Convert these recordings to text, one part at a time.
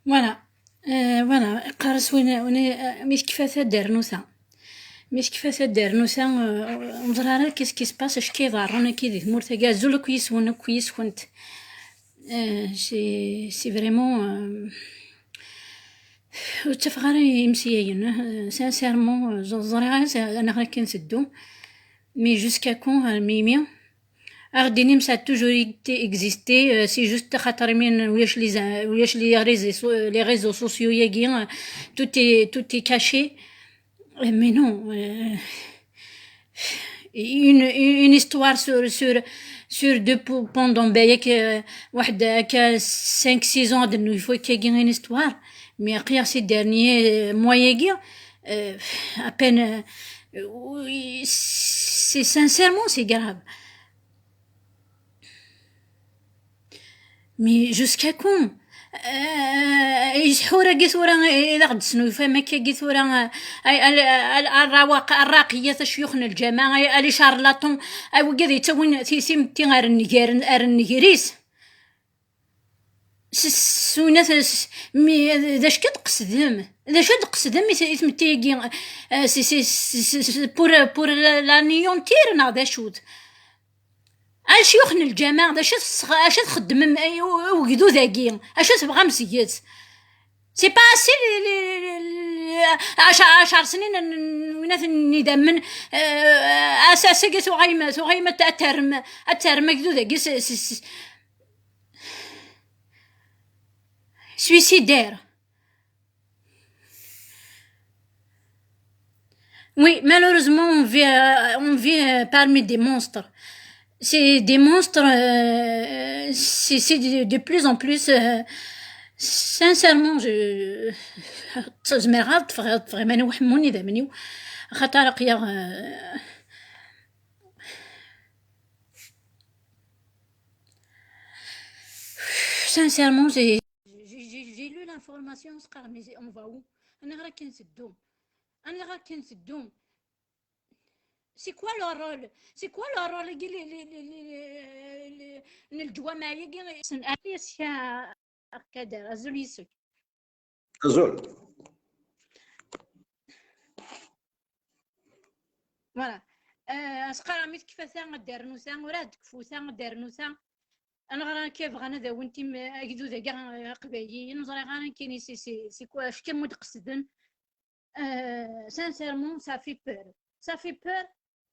فوالا. فوالا قارس وين مش كيفاه دار نوسا، مش كيفاه دار نوسا. مزرعة كيس باس اش كيضرنا كي دي تمور تاكا زول كويس وانا كويس كنت. سي فريمون تفغاري يمسيين سانسيرمون زرعة انا غير كنسدو مي جوسكا كون ميمي Ardini ça a toujours existé, c'est juste خاطر من وياش les réseaux sociaux ياقين tout est caché. Mais non, une histoire sur deux pendant بايك واحد هكا 5 6 ans انه il faut qu'il y ait une histoire. Mais après ces derniers mois ياقي à peine c'est sincèrement c'est grave. مي جوسكا كون يسحورا قيثورا إلا غد سنو فما كي قيثورا الراقية شيوخنا الجماعة اللي شارلاطون وكذا يتوين تيسيم تي غير النجيريس سونات مي داش كتقصدهم داش تقصدهم اسم تيجي سي بور لا نيونتير ناضا شوت شيوخنا الجماعة اش تخدم وقدو ذاكي اش تبغى مسيات سي با اسي 10 سنين وينات الندم اساسا كي غايمة اترم قدو ذاكي suicidaire. Oui, malheureusement, on vit parmi des monstres. C'est des monstres, c'est de plus en plus. Sincèrement, زمرات vraiment وحموني ذا منيو خاطر قيا. Sincèrement, j'ai lu l'information, mais on va où? أنا غير كنسدو، أنا غير كنسدو. C'est quoi leur rôle? C'est quoi leur rôle? الجوامع يجي سن أليس يا كذا أزوليسك. زول voilà. أسقر ميت كيف ثان دار نوسا وراد كفو ثان دار نوسا. أنا غير كيف غانا ذا وانتي أجدو ذا كاع قبايليين نزري غانا كيني سي كوا اش كان متقصدن. sincèrement ça fait peur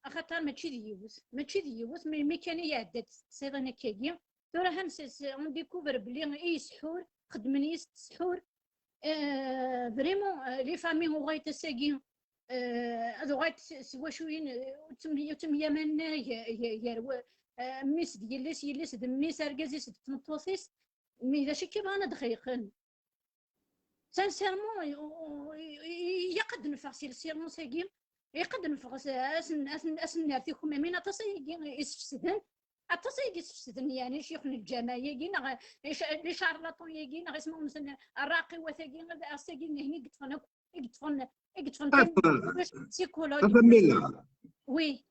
خاطر ماشي ديوس مي كان يعدد تصيدنا كاكيا دورا اون ديكوفر بلي اي سحور خدمني السحور. فريمون لي فامي هو غايت ساكي هذو غايت سوا شوين تم يمنا يا ميس يلس دميس اركازيس تنطوسيس مي داشي كيما انا دقيقا سانسيرمون يقد نفع سيرمون ساكي يقد نفع اسن نارتيكم مين اتصيقي يسفسدن اتصيقي يسفسدن يعني شيخنا الجامعة يجينا لي شارلاطون يجينا اسمهم مثلا الراقي وثاقي اساقي هني قطفن سيكولوجي. وي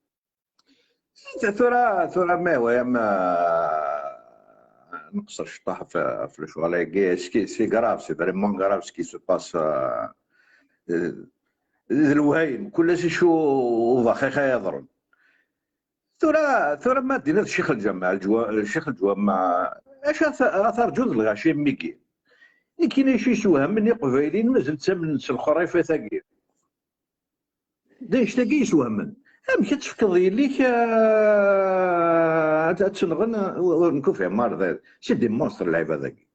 ثورة ما هو ما نقصر الشطاح في الشغل سي غراف سي فريمون غراف سكي سو باس الوهاين كل شيء شو ضخيخة يضرب ثورة ما دينا الشيخ الجامع الشيخ الجوامع اش اثار جوز الغاشي ميكي كاين شي شوهم مني قبايلين مازال تسمن الخريفه ثاقي دايش تاقي يسوهمن ام كتفكض يليك تنغن ونكون في عمار ذا سي دي مونستر اللعيبه ذاك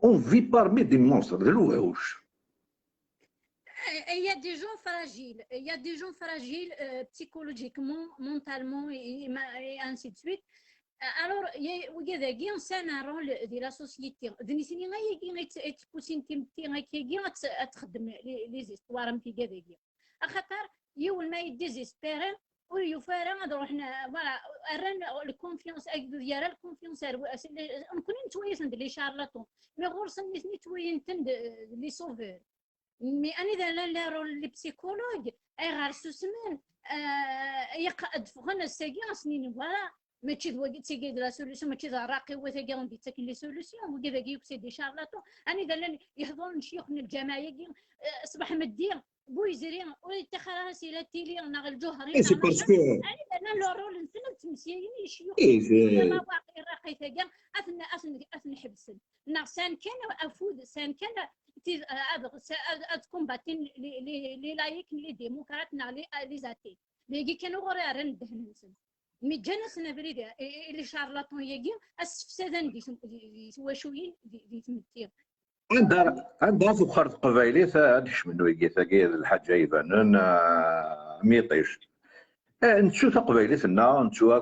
اون في بارمي دي مونستر دلوهوش. Il y a des gens fragiles, il y a des gens fragiles psychologiquement, mentalement et ainsi de suite. Alors, il y a un rôle de la société. دنيسيني غاي تبوسين تيمتي غاي كيجي غتخدم لي زيستوار متي كذاكي خاطر يول ما يديزيسبيري ويفارا غادي حنا فوالا ران الكونفيونس ديال الكونفيونس نكون نتويس ندير لي شارلاطون مي غورس نيتني توين تند لي سوفور مي اني ذا لا رول لي بسيكولوج اي غارسو سمان يقعد فغنا الساقي سنين فوالا ماشي ذو تيجي لا سوليسيون ماشي ذا راقي وثاقي غندي تاكل لي سوليسيون وكذا كي دي شارلاتون. انا اذا يحضرون شيوخ من الجماعه صباح مدي بويزرين ويتخرج سيلا تيلي ناغ الجوهرين سي باسكو انا لو رول نسنا تمسيين شيوخ ايه ما باقي راقي ثاقي اثن حبسن ناغ سان كان افود سان كان كومباتين لي لايك لي ديموكرات ناغ لي زاتي لي كانوا غير رند هنسن مي جانس نبريد اللي شارلاتون يجي السفسدان دي سواشوين دي تمتير عندها فخر قبايلي هادش منو يجي ثقيل الحاجة يبانون ميطيش نتشو قبايلي ثنا نتشو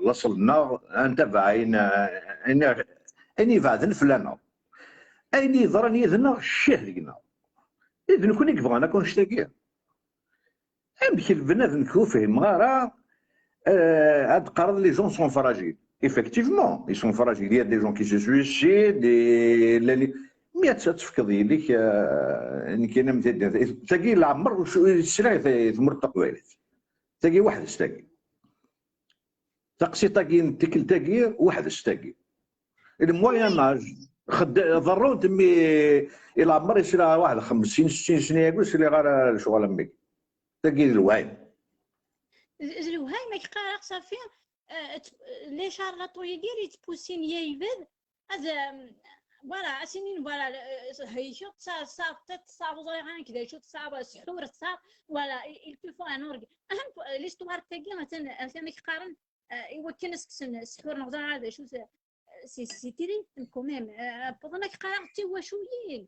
لصلنا انت بعين اني بعدن فلانا ايني ضرني ذنا الشهر لينا اذن كوني كبغانا كون شتاقي امك البنادم كوفهم غارة هاد قرض لي جون سون فراجيل effectivement ils sont fragiles il y a des gens qui se suicident مي تفكضي لك ان كاين تلاقي العمر السلع ثمر تقوالات تلاقي واحد استاقي تقسي تلاقي تكل تلاقي واحد استاقي الموين ناج ضرون تمي الى عمر يصير واحد 50 60 سنه يقول سيري غير شغل امك تلاقي الوعي الوهاي ما يقارق صافي لي شارلاتون يدير يتبوسين يايبد هذا فوالا اسنين فوالا هي شو تصاب زغيران كذا شو تصاب سحور تصاب فوالا يلتفوا ان اورغ اهم ليستوار تاعي مثلا يقارن يوكل سحور نقدر هذا شو سي تيري كوميم بغنا يقارن تي واشويين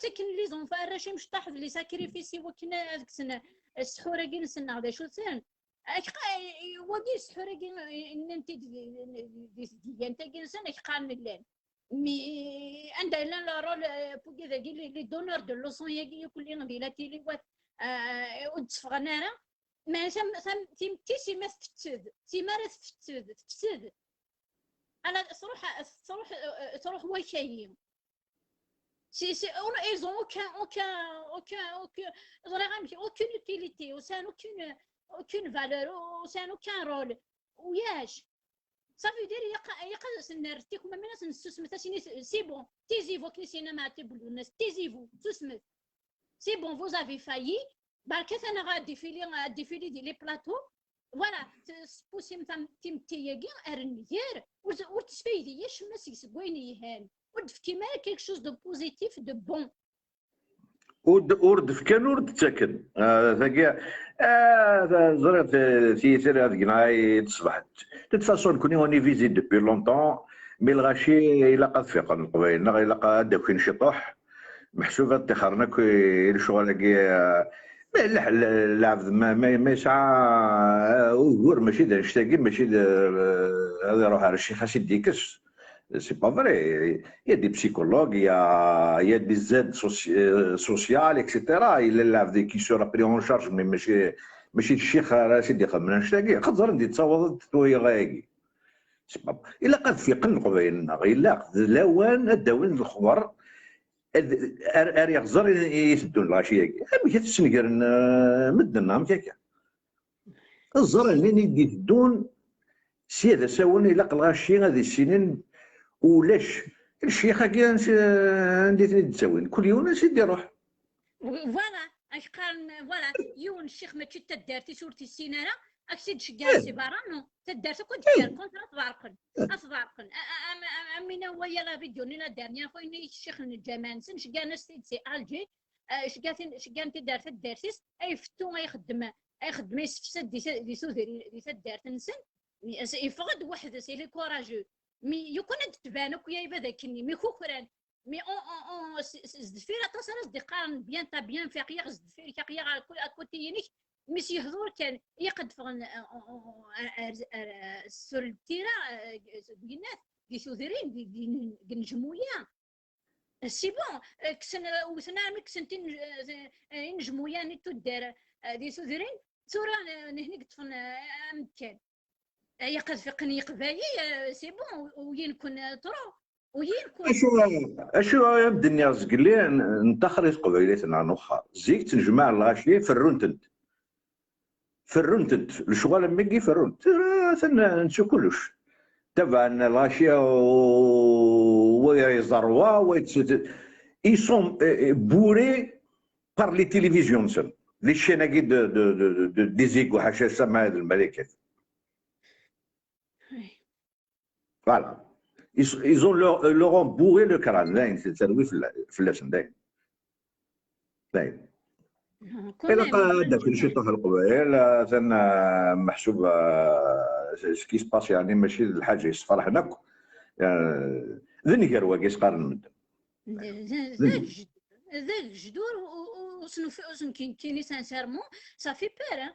تكن لي زون فراش مش طاح لي ساكريفيسي وكنا هذيك السنه السحور كي نسنا هذا شو سن ودي السحور كي انت دي انت كي نسنا يقارن الليل مي عندها لا رول بوكي ذا لي دونور دو لوسون يجي كل غندير تيلي ودفغنانا ما سم تيمتيسي ما تفتد تيما راه تفتد انا صروح واكاين سي اون ايزون aucun aucune utilité aucune valeur aucun rôle وياش صافي ديري يقص نرتيكم من الناس نسمت سي بون تيزيفو كنيسينا ما تبلو الناس تيزيفو تسمت سي بون فوز افي فايي بركات انا غادي ديفيلي دي لي بلاطو فوالا سبوسي مثلا تيمتياكي ارنيير وتسفيدي ياش ماسك سكويني يهان ودفكي ما كيك شوز دو بوزيتيف دو بون ورد فكان ورد تاكن ثقيا زرت سير هذيك نهاي تصبحت تتفاصل كوني اوني فيزيت دوبي لونطون مي الغاشي الا قد فيق القبيل الا قد داكوين شي طوح محسوبه تخرنا كي الشغل كي العبد ما يسعى وغور ماشي دا نشتاقي ماشي هذا يروح على الشيخ خاص يديكس سي با فري يا دي بسيكولوج يا دي زاد سوسيال اكسيتيرا الا العبد كي سورا بري اون شارج مي ماشي الشيخ راه سيدي خمنا نشتاقي خضر ندي تصاوض توي غايكي سي با الا قد في قن قبيلنا الا لوان الدوين الخبر اري غزر يسدون الغاشيه مي كتسنكر مدنا هكاكا الزر اللي يدون سي هذا ساون الى الغاشي هذه السنين ولاش الشيخه كي ندير نتساوين كل يوم نسيدي روح فوالا اش قال فوالا يون الشيخ ما تدارتي صورتي السيناره اكسيد شكار سي بارانو تدارت كنت دير كنت اصبارقن امينا ويا لا فيديو لينا دارنيا خويا الشيخ الجمال سن شكان سي الجي شكان تدارت الدارسيس اي فتو يخدم يسفسد دي سوزري دي تدارت نسن يفقد واحد سي لي كوراجو مي يكون تبان ويا يبدا كني مي خوخران مي اون زدفير تصل اصدقاء بيان تا بيان فيقيا زدفير كيقيا على كوتيينيك مي يحضر كان يقد فغن سور التيرا بينات دي سوذرين دي نجمويا سي بون كسن وثنا مكسنتين نجمويا نيتو دار دي سوذرين صورة نهنيك تفن امكان يقد فقني قبايي سي بون وين كون طرو وين كون اشو يبدا الناس قال لي نتخرج قبيلتنا نوخا زيك تنجمع الغاشيه في الرونتنت فرنت الشغل ميكي فرنت نسو كلش تبع الاشياء ويزروا ils sont bourrés par les télévisions سن les chaînes de ديزيك وحاشا سما هذه الملكات فوالا ils ont leur ont bourré le crâne داين تسوي في اللسن داين إلا هذاك الشيء طاح القبائل ثم محسوب سكي سباس يعني ماشي الحاجه يصفر حناك ذني كار واقيس قارن من ذاك جدور وسن كيني سانسيرمون صافي بير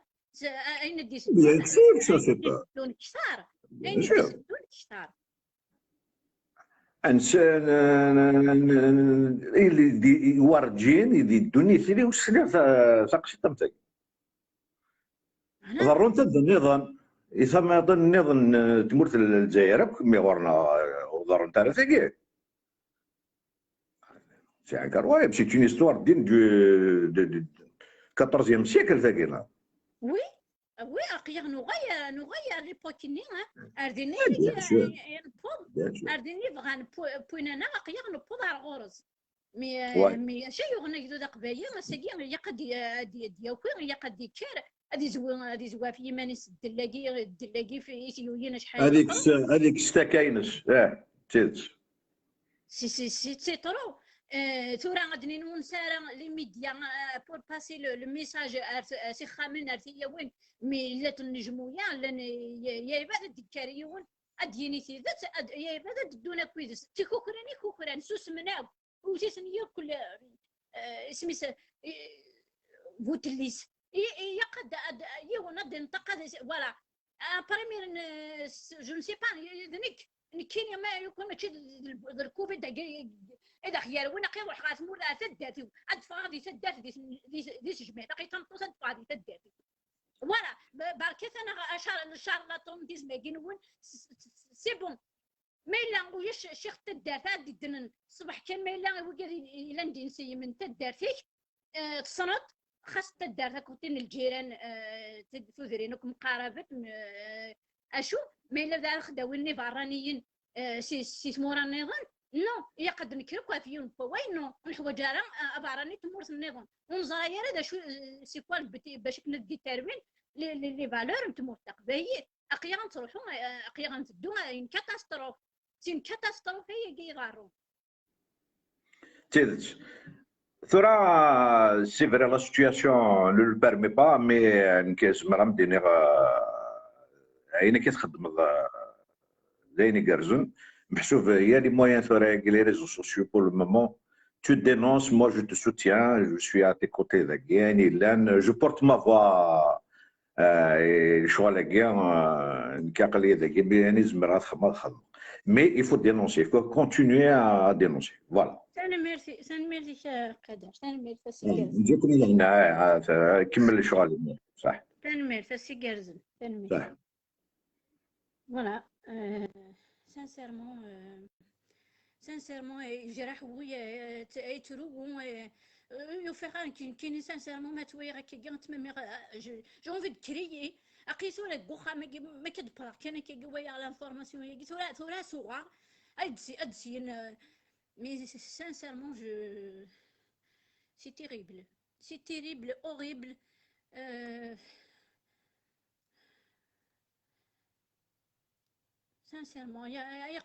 اين ديس بيان سور صافي بير دون كثار اين ديس دون كثار انسان اللي يورجين يدوني سيدي وسني ساقسي تمتك ضرون تد النظام إذا ما يظن النظام تمرت الجزائر ميغورنا وضرون تاع ثقيل سي ان كارواي بسي اون هيستوار دين دو 14 سيكل ثقيل وي وي اقيا نغير ليبوكيني ارديني ارديني بغان بوينانا اقيا نبوض على الغرز مي شي يغنى يدو قبايل ما ساكي يا قد ياكل يا قد يكر هادي زوا في يمانيس الدلاقي في سيويين شحال هذيك ستاكاينس تيت سي ترو ثورة غادي نسارا لي ميديا بور باسي لو ميساج سي خامن ارتي وين مي لا تنجمويا لان يا بعد الدكاريون اديني سيدات يا بعد دونا كويس تيكوكراني كوكران سوس مناو وتيسنيا كل سميس بوتليس يا قد يونا دنطقه فوالا بريمير جو نسي با ذنك كاين ما يكون ماشي الكوفيد اذا خيار وين قي روح غاتمور تداتي ادفع غادي تدات دي جميع باقي تنطوس ادفع غادي تداتي فوالا بركات انا اشار ان شاء الله طون ديز ماكينون سي بون ما الا وياش شيخ تدات غادي دنن الصبح كان ما الا الا ندي نسي من تدارتك تصنت خاص تدارتك كوتين الجيران تدفوذرينكم مقاربه اشو ما الا دار خداويني فرانيين سي ثمورا النظام نو يقد نكركوا في يوم وين نحوج راه اباراني تمورس النظام ونزاير هذا شو سي كوا باش ندي تربين لي فالور نتمور تقبايل اقيا نروحوا اقيا نتدو ان كاتاستروف سي ان كاتاستروف هي كيغارو تيدت ثرا سي فري لا سيتوياسيون لو بيرمي با مي نكاس مرام دينيغ عينك كتخدم زيني كارزون محسوب هي لي مويان ثورا لي ريزو سوسيو بور لو مومون tu dénonces, moi je te soutiens, je suis à tes côtés يعني لان je porte ma voix شغل كاع كاقليه ذاك يعني زمرات خدمه mais il faut dénoncer, il faut continuer à dénoncer voilà سان ميرسي قدر سان ميرسي نجيكم هنا كمل الشغل صح سان ميرسي كارزن سان ميرسي صح فوالا sincèrement جراح ويا ترو يفرق كاين sincèrement ما تويرا كي قنت مي جو انفي كريي اقيسو لك بوخا ما كدبر كان كي ويا لانفورماسيون يا ثورا صغار ادسي مي sincèrement je c'est terrible horrible sincèrement يا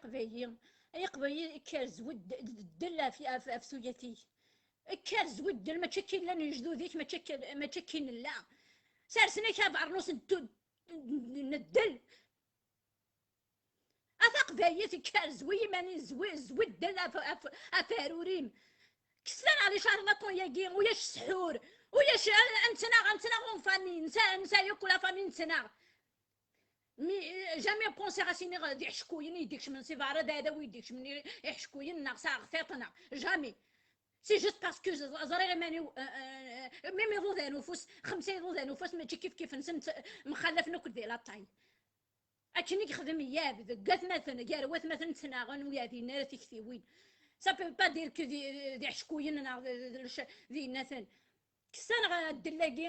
قبايل كاز ود الدله في سويتي كاز ود ما تشكين لنا جدوديك ما تشكين لا سارسنا كابعرنوس ندل اثق بايت كاز وي ماني زوي الدله افاروريم كسلان على شهر لكون ياكين وياش سحور وياش انتنا غون فامي نسا ياكل فامي نتنا مي جامي بونسي غاسيني غادي يحشكوين يديكش من سيفارا هذا ويديكش من يحشكوين ناقصه غثيطنا جامي سي جوست باسكو زريغ ماني ميمي ضوض نفوس 5 ضوض نفوس ماشي كيف نسنت مخلف ناكل ديال لاطاي اكني يخدم ياب قات مثلا كاروات مثلا تناغن ويا دي نار تكثيوين سا بو با دير كو دي حشكوين ذي مثلا كسان الدلاقي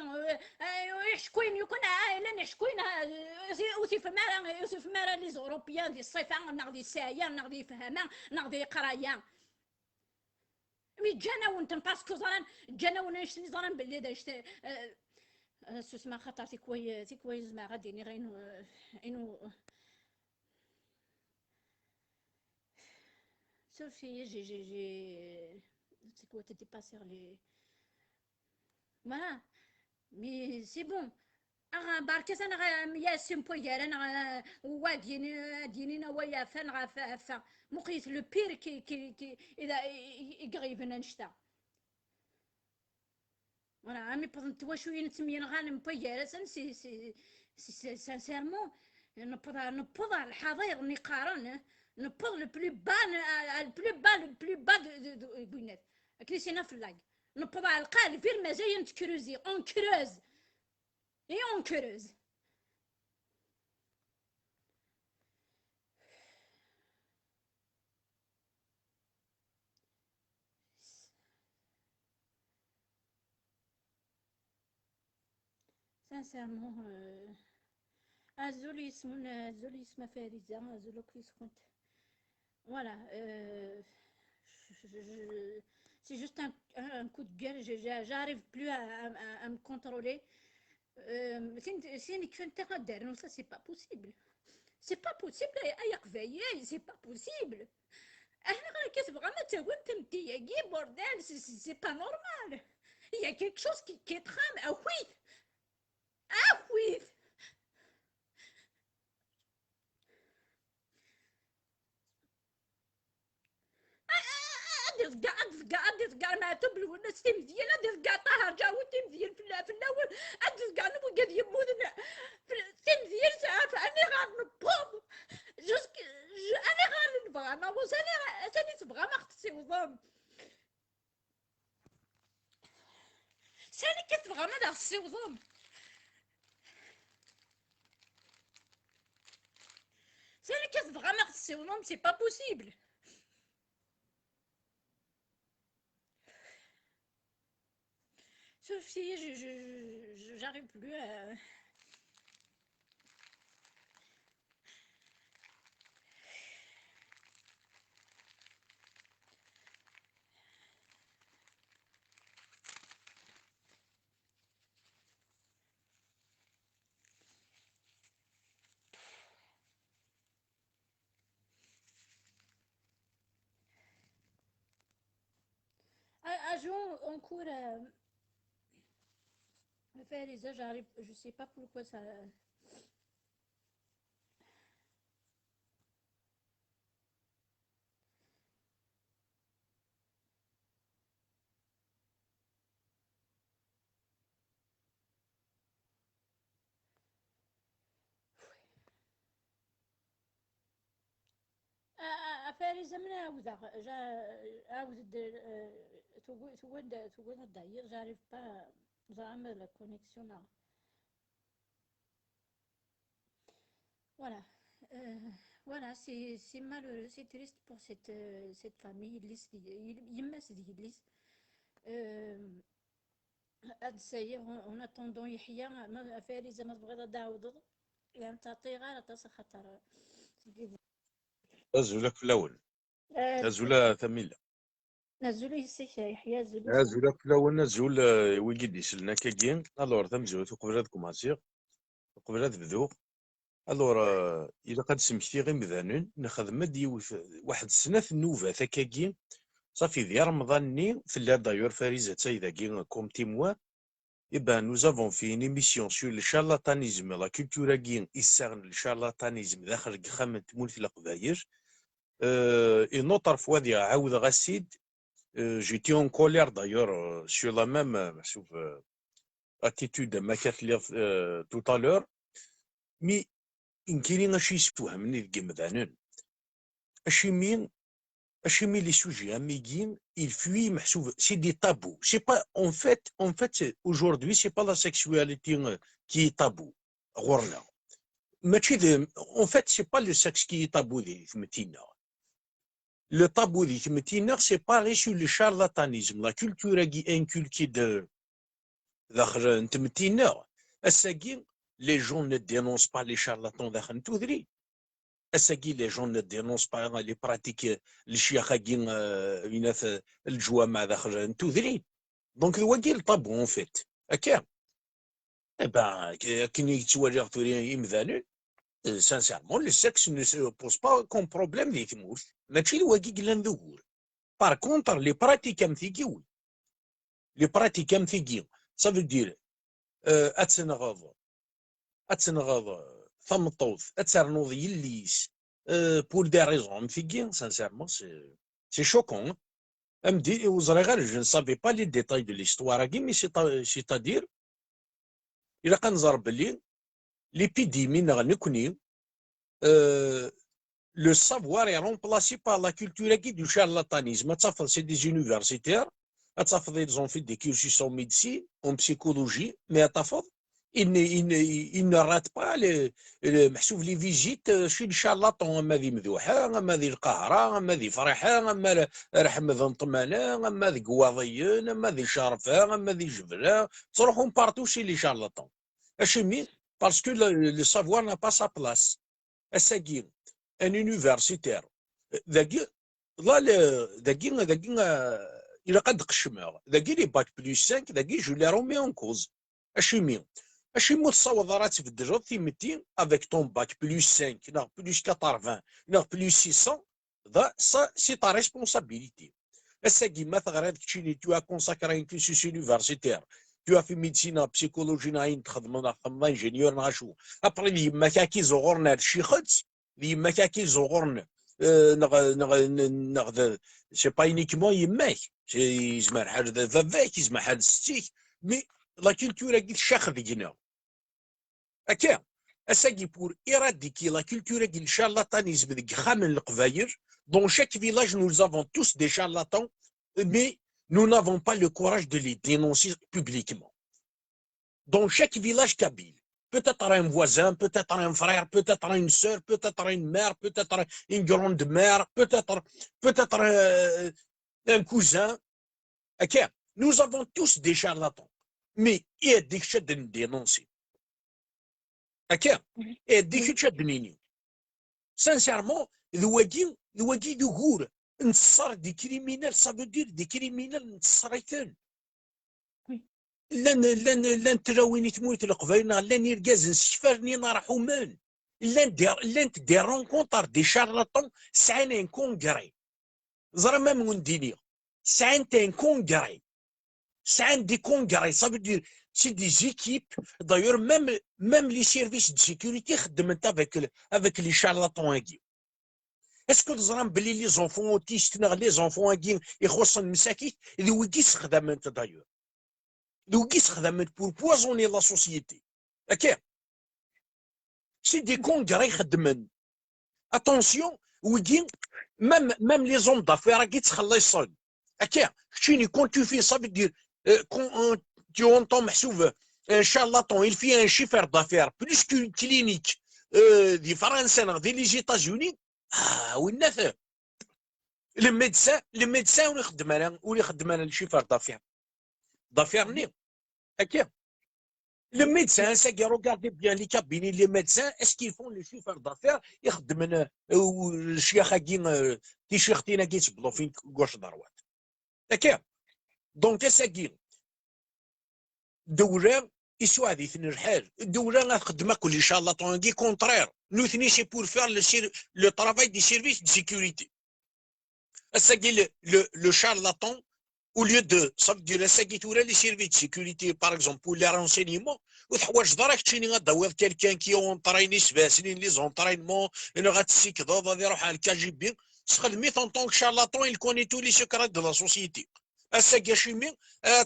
يحشكوين يكون عائلة يحشكوين يوسف مارا لي زوروبيان دي الصيفة نغدي سايا نغدي فهما نغدي قرايا مي جانا ونتم باسكو زران جانا ونشتي زران باللي داشت سوسما خاطر تيكوي زعما غادي غينو انو Sophie, c'est quoi, t'étais pas sur les... Voilà, mais c'est bon. بركز انا ياسم بويال انا واديني دينينا ويا فن غا مقيت لو بير كي اذا يقريبنا نشتا وانا عمي بغيت شويه نتمين غانم بويال سي سانسيرمون نبض الحضير نقارن نبض لو بلو با دو بوينات كريسينا فلاك نبض القال فير مازال نتكروزي اون كروز Et on creuse. Sincèrement, azulisme férisant, azulokriskunt. Voilà. C'est juste un coup de gueule. J'arrive plus à me contrôler. Ça c'est pas possible. C'est pas possible. C'est pas possible. C'est pas normal. Il y a quelque chose qui trame. Ah oui. Ah oui. قاعد ما تبل والناس تمزيان قاعد طاهر جاو تمزيان في الاول قاعد نبغى قاعد يمودنا تمزيان ساعات انا غاد نبوظ جوسك انا غاد نبغى انا واش انا تبغى ما خصني وظام ساني كتبغى ما خصني وظام ساني كتبغى ما خصني وظام سي با بوسيبل Sauf si j'arrive plus à... À jouer en cours... faire les âges, j'arrive, je sais pas pourquoi ça. faire les âmes d'ailleurs, j'arrive pas à la connexion là. Voilà. Voilà, c'est malheureux, c'est triste pour cette famille. En attendant يحيى ما فارزه ما تبغي تعاود يعني تعطي غير تصل خطر Azula Klaoun. Azula Tamila. نزلوا يحيى Azula Klaoun, Azul Wigidi Silnakagin. Alors, Tamzut, Kubrad Kumazir, Kubrad Bdou. Alors, il a قد سمكتي مذانين نخدم واحد السنة النوفة ثكاكين صافي ديال رمضان في اللي دايور فريزة تايدا كين كوم تيموا. Eh ben, nous avons fait une émission sur le charlatanisme, la culture guine, le charlatanisme, une autre fois, j'étais en colère d'ailleurs sur la même attitude de ma tout à l'heure, mais il y a شيء يفهمني الجمدانون اشيمين les sujets amiguins, ils fuient, c'est des tabous. C'est pas, en fait, aujourd'hui, c'est pas la sexualité qui est tabou. En fait, c'est pas le sexe qui est tabou. Le tabou, c'est pas sur le charlatanisme, la culture qui est inculquée داخل انت متينا الساقي لي جون ne dénoncent pas les charlatans داخل تودري الساقي لي جون ne dénoncent pas لي براتيك الشياخاكين بينات الجوامع داخل تودري دونك واكي الطابو اون فيت هكا با كي يتواجه توري يمذانون sincèrement le sexe ne se pose pas comme problème دي تموت ماشي الواكي قلنا ندور par contre les pratiques امثيكي وي les pratiques امثيكي ça veut dire اتسنغض ثمطوث اتسرنوض يليس pour des raisons امثيكي sincèrement c'est choquant امدي وزري غير je ne savais pas les détails de l'histoire mais c'est-à-dire إلا كنزر بلي l'épidémie نكوني le savoir est remplacé par la culture du charlatanisme. C'est des universitaires, ils ont fait des cursus en médecine, en psychologie, mais à ta faute, ils ne ratent pas les visites chez le charlatan. أما ذي مذوحة، أما ذي القهرة، أما ذي فرحة، أما رحمة ذنطمانة، أما ذي قواضيين، أما ذي شرفة، أما ذي جبلة، تروحون بارتو chez les charlatans. Achemi, parce que le savoir n'a pas sa place. الساقين ان يونيفرسيتير ذاكي ذاكي الى قد قشمه ذاكي لي باك بلوس 5 ذاكي جو لي رومي اون كوز اشي متصاوض راه تبدل تيمتي افيك طون باك بلوس 5 لا بلوس 80 لا بلوس 600 ça c'est ta responsabilité الساقي ما تغرى داكشي اللي تو كونساكري ان كورسوس يونيفرسيتير tu as fait médecine psychologie ناين تخدم انجينيور ناشو ابري لي ما كاكي زغورنا شي خدس لي ما كاكي زغورنا نغ سي با يونيكمون يماك يزمر حاجه فافاك يزمر حاجه ستيك مي لا كولتور كي الشاخ ديالنا هكا اساكي بور ايراديكي لا كولتور كي الشارلاتانيزم ديك خامن القبايل دون شاك فيلاج نو زافون توس دي شارلاتان مي nous n'avons pas le courage de les dénoncer publiquement. Dans chaque village kabyle, peut-être un voisin, peut-être un frère, peut-être une sœur, peut-être une mère, peut-être une grande-mère, peut-être un cousin. Okay. Nous avons tous des charlatans. Mais il y a des choses à dénoncer. Okay. Il y a des choses à dénoncer. Sincèrement, le wadi du gour. نتصر دي كريمينال صافو دير دي كريمينال نتصريتن لان تراويني تموت القبايل لان يركاز نسفرني نارحو مان لان دي رونكونتر دي شارلاتون سعين ان كونغري زرا ما من دينيا سعين تان كونغري سعين دي كونغري صافو دير سي دي زيكيب دايور ميم لي سيرفيس دي سيكوريتي خدمت افيك لي شارلاتون هاكي اسكو تزران بلي لي زونفون اوتيست لي زونفون كي يخص المساكين اللي وكيس خدمت دايور اللي وكيس خدمت بور بوازوني لا سوسيتي هكا سي دي كونغري خدمن اتونسيون وكي ميم لي زون دافير كي تخلصون هكا شتيني كون تو في صافي دير كون تو اونطون محسوب ان شاء الله طون il fait un chiffre d'affaires plus qu'une clinique دي فرنسا دي لي زيتازوني وين نافع لي ميدسان ولا يخدم انا الشيفر دافير ني هكا لي ميدسان ساكي روغاردي بيان لي كابيني لي ميدسان اسكي فون لي شيفر دافير يخدم انا الشيخه كي شيختينا كيتبلو فين كوش دروات هكا دونك ساكي دوله يسوى هذه ثني الحال الدوله غتخدم كل ان شاء الله طونكي كونترير نو ثني سي بور فير لو طرافاي دي سيرفيس دي سيكوريتي الساكي لو شارلاتون au lieu de ça veut dire ساكي تورا لي سيرفيس دي سيكوريتي باغ اكزومبل بور لي رونسينيمون وتحواج دراك تشيني غدور كالكان كي اونطريني سباسلين لي زونطرينمون انا غتسيكض غادي يروح على الكاجي بي تخدمي طونطون شارلاتون il connaît tous les secrets de la société الساكي شيمي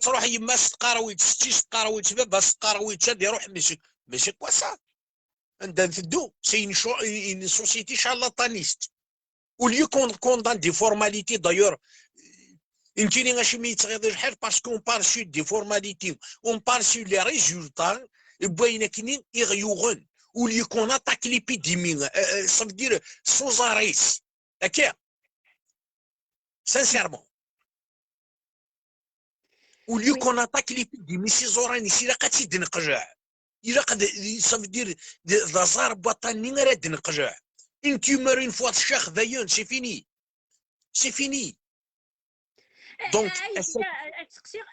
تروح يما ست قراويت ستي ست قراويت بابا ست قراويت شاد يروح ماشي كوا سا عندها نفدو سي une société charlataniste au lieu qu'on condamne des formalités d'ailleurs يمكن غاشي ما يتغير الحال باسكو اون بار سو دي فورماليتي اون بار سو لي ريزولتا باينه كنين يغيوغن او لي كون اتاك ليبيديمي سا فدير سوز اريس هكا سانسيرمون وليو كون اتاك لي دي ميسي زوران يسي لا قاتي دنقجع الى قد صافي دير دازار بطاني راه دنقجع ان تيومر اون فوا الشيخ دايون سي فيني سي فيني دونك تقصير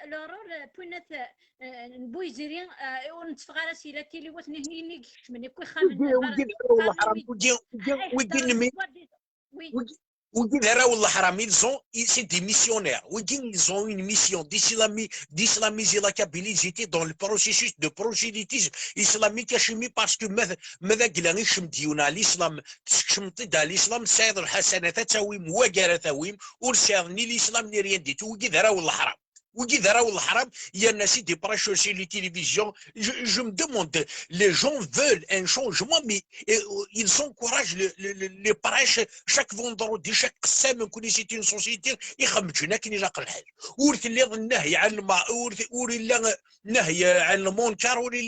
لو رول بونات بويزيرين ونتفق على سيلاتي اللي وثني هني كشمني كوي خامن والله حرام وي راه والله حرام ils ont c'est des missionnaires ils ont une mission d'islamiser la Kabylie. Ils étaient dans le processus de prosélytisme islamique chimie parce que ماذا قال غير ديونا الاسلام تشمطي دا الاسلام سيد الحسنات تاويم وقال تاويم ورسالني الاسلام ني ريان ديتو وكي راه والله حرام وكي راه والله حرام. Il y a des prêches sur les télévisions. Je me demande, les gens veulent un changement, mais ils encouragent les prêches chaque vendredi, chaque semaine, qu'on est une société, يخمجونا كي يلاقى الحال. ورث النهي عن ورث النهي عن المنكر ورث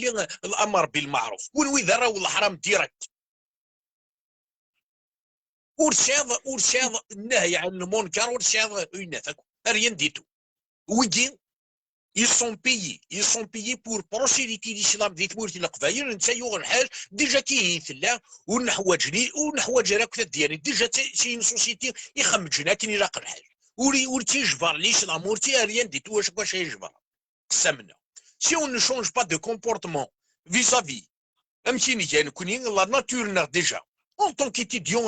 الامر بالمعروف. وإذا راه والله حرام ديريكت. ورث النهي عن المنكر ورث ينافق. rien du tout. ويجي ils sont payés pour prosélyter l'islam دي تمورتي القبايل نتسيو الحاج ديجا كيثلا ونحواج راك ديالي ديجا سي اون سوسيتي يخمجنا كي يلاقى الحاج وري تيجبر الاسلام ورتي ريان دي تو واش يجبر قسمنا si on ne change pas de comportement vis-à-vis امشي كان كوني لا ناتور ديجا en tant qu'étudiant,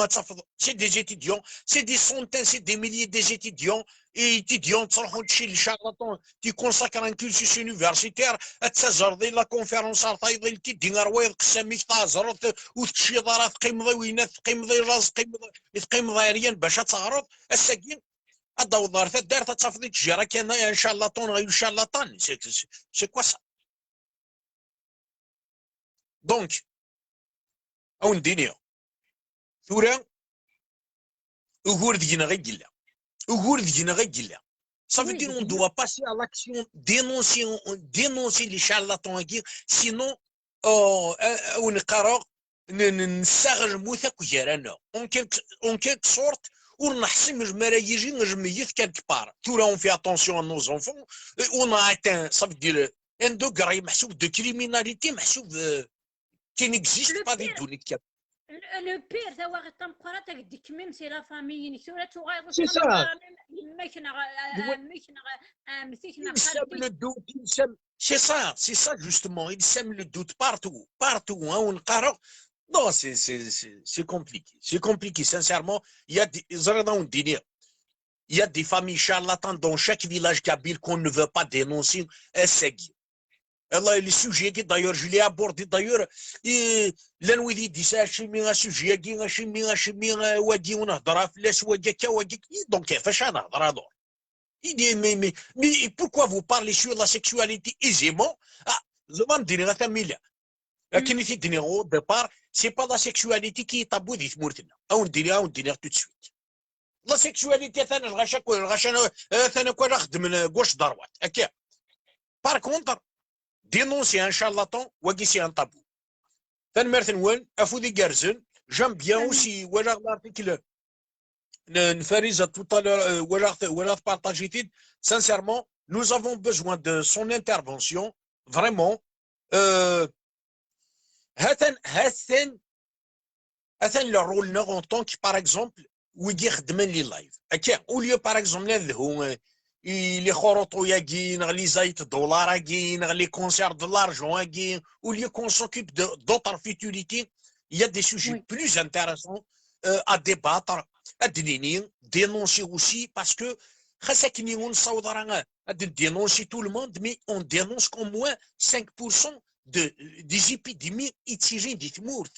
c'est des étudiants, c'est des centaines, c'est des milliers d'étudiants et étudiants chez les charlatans qui consacrent un cursus universitaire à تزرد la conférence artaïd qui dingarwed قسامي تازرد وتشيضارات قيمضي وينات قيمضي راس قيمضي ريان باش تعرض الساكين الدوار دارت تصفدي تجاره كان ان شاء الله طون غير ان شاء الله طن سي كوا سا دونك او ندينيو ثورة أقول دينا غير جلا أقول دينا غير جلا ça veut dire on doit passer à l'action dénoncer les charlatans sinon ونقرا نستغل كجرانا en quelque sorte ونحسم المرايجي نجميث quelque part ثورة on fait attention à nos enfants on a atteint ça veut dire un degré محسوب de criminalité محسوب qui n'existe pas du tout. Le pire, c'est que tu as dit que même c'est la famille, c'est ça. C'est ça justement. Ils sèment le doute partout. Hein, non, c'est compliqué. C'est compliqué, sincèrement. Il y a des familles charlatans dans chaque village kabyle qu'on ne veut pas dénoncer. Allah, les sujets, d'ailleurs, je l'ai abordé, d'ailleurs, l'anouidi dit ça, un sujet, wadi, on a draf, laisse wagaka, donc, fachana, rador. Il dit, mais pourquoi vous parlez sur la sexualité aisément? Ah, je vais me dire, la famille. Qui n'est pas au départ, c'est pas la sexualité qui est tabou, dit Mourtina. On dirait tout de suite. La sexualité, c'est un gauche droite. Par contre, dénoncer un charlatan, c'est un tabou. J'aime bien aussi, l'article tout à l'heure, partagé. Sincèrement, nous avons besoin de son intervention, vraiment. Le rôle en tant que, par exemple, au lieu, par exemple, les khoroto yagin, les zaït dollars agin, les concerts de l'argent agin, au lieu qu'on s'occupe d'autres futurités, il y a des sujets plus intéressants à débattre, à dénoncer aussi, parce que dénoncer tout le monde, mais on dénonce qu'au moins 5% des épidémies étirées des mours.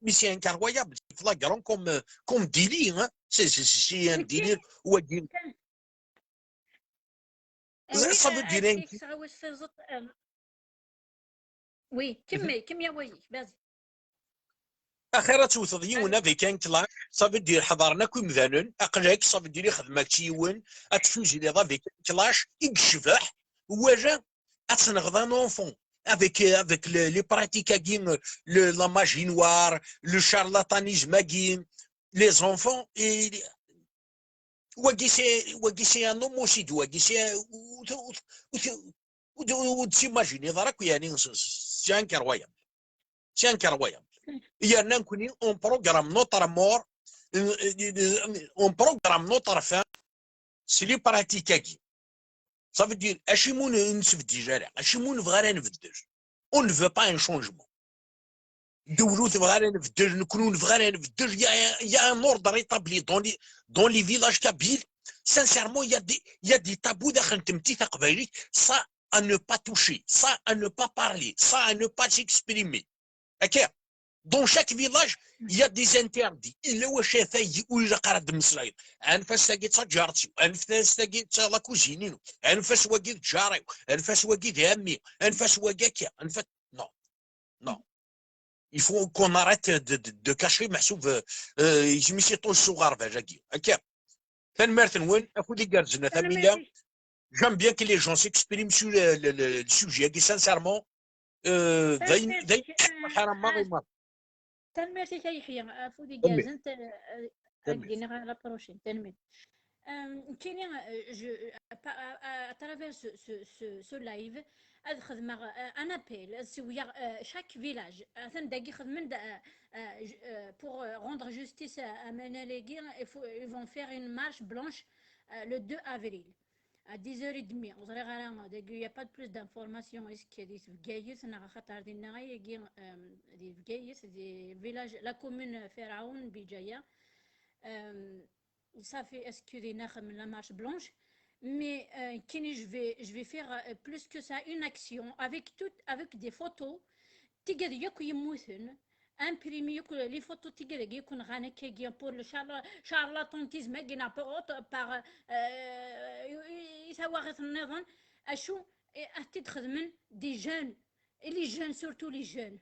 Mais c'est incroyable, c'est flagrant comme délire, hein? C'est un délire. Ça veut dire oui, كم يا وي بازي اخيرا توثضيون ذي كان كلاش صافي دير حضرناكم مثلا اقلاك صافي دير خدمه تيون اتفوزي لي ذا كلاش يكشفح وجا اتنغض ان اونفون avec les pratiques la magie noire, le charlatanisme, les enfants et واقيسي انو موسيد واقيسي وتسيماجيني ضرك يعني سيان كرويا سيان كرويا يعني نكوني اون بروغرام نوتر مور اون بروغرام نوتر فان سلي براتيكاكي صافي دير اشي مون نسف ديجا اشي مون نبغى نبدل اون نفو با ان شونجمون دولو تبغى نبدل نكونو نبغى نبدل يا ان اوردر ايطابلي دون لي فيلاج كابيل sincèrement il y a des tabous داخل تمتيث قبايلي ça à ne pas toucher ça à ne pas parler ça à ne pas s'exprimer ok dans chaque village il y a des interdits الا واش فاي ولا قرد مسلايط انفاس تاقي تجارتي انفاس تاقي لا كوزينينو انفاس واقي تجاري انفاس واقي دامي انفاس واقي كيا انفاس نو نو il faut qu'on arrête de cacher محسوب يجمسي طول الصغار باجاكي ok تنمرت نون اخذي كارزنا ثميلا j'aime bien que les gens s'expriment sur le sujet qui sincèrement ذي حرام ما غير تنمرتي تيحيى فودي تنمير. كازنت تنمير. أدينا على بروشين تنمير كاين à travers ce live هاد خدمة ان ابيل سويا chaque village مثلا داكي خدمن pour rendre justice à Menelegui ils vont faire une marche blanche le 2 avril à 10h30 il n'y a pas de plus d'informations est-ce qu'il y a des Bgaïs des Bgaïs des villages la commune Feraoun Bijaya ça fait est-ce qu'il y a la marche blanche mais je vais faire plus que ça une action avec des photos تقدر ياكو يموتن imprimer les photos تقدر يكون غانا كي pour le charlatanisme qui n'apporte par يسوغ النظام اشو تخدمن des jeunes et les jeunes surtout les jeunes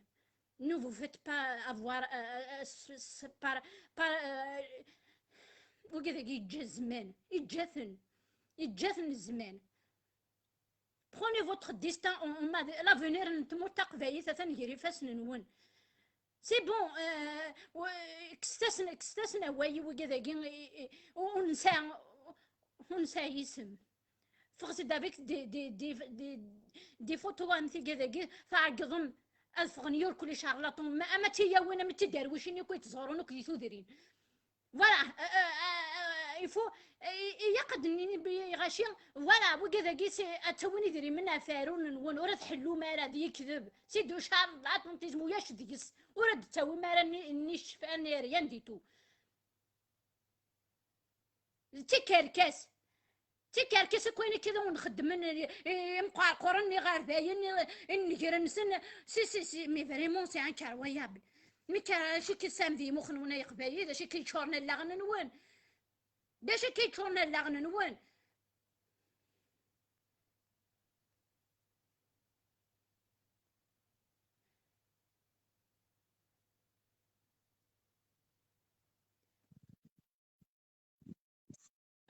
ne vous faites pas avoir par وكذا يتجا الزمان يتجاثن الزمان prenez votre destin en l'avenir نتمو تقفاي ثاني فاسن نون سي بون اكستسنا واي وكذا ونسى يسم فغسد افيك دي فوتو انت كذا تعقضم الفغنيور كل شارلاتون ما تيا وين ما تداروشين يكون تزورون كي تودرين فوالا يفو يقدني غاشي فوالا وكذا كيسي اتوني دري منها فارون نون ورا تحلو مارا يكذب سيدو شارلات نتيزمو ياش ديس ورا تساوي مارا نيش فاني ريان ديتو تكركس كوين كذا ونخدم مقارقرني غير داين نجرنسن سي مي فريمون سي انكرويابل مي شي كيسامدي مخنونا يقبايد شي كيتشورنا لاغن نوان داش كيتشورنا لاغن نوان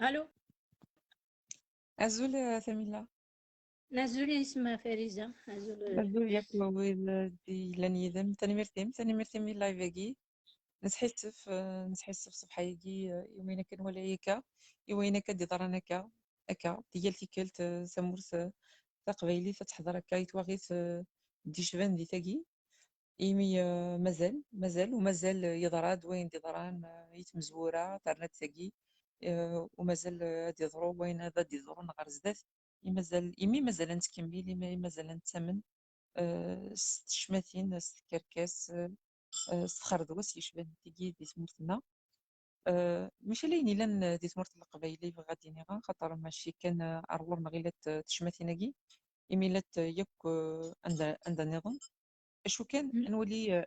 الو أزول ثميلة نزولي اسمها فريزة نزول أزول ياك ويل دي لانيذم تاني مرتي من لايفاكي نسحسف صبحايكي يومينا كان ولا يكا يومينا كدي ضرانا أكا ديال تيكلت سامورس تقبايلي تتحضر أكا يتواغيث دي شفان دي تاكي إيمي مازال يضراد وين دي ضران يتمزورة ترنت تاكي ومازال هاد يضرو وين هذا يضرو نغار زدات مازال نتكمل مازال نتمن ست شماتين ست كركاس ست خردوس يشبه تيجي دي سمرتنا ماشي ليني لان دي سمرت القبايلي غادي نيغا خاطر ماشي كان ارور مغيلات تشماتيناكي ايميلات ياك عند النظام اشو كان نولي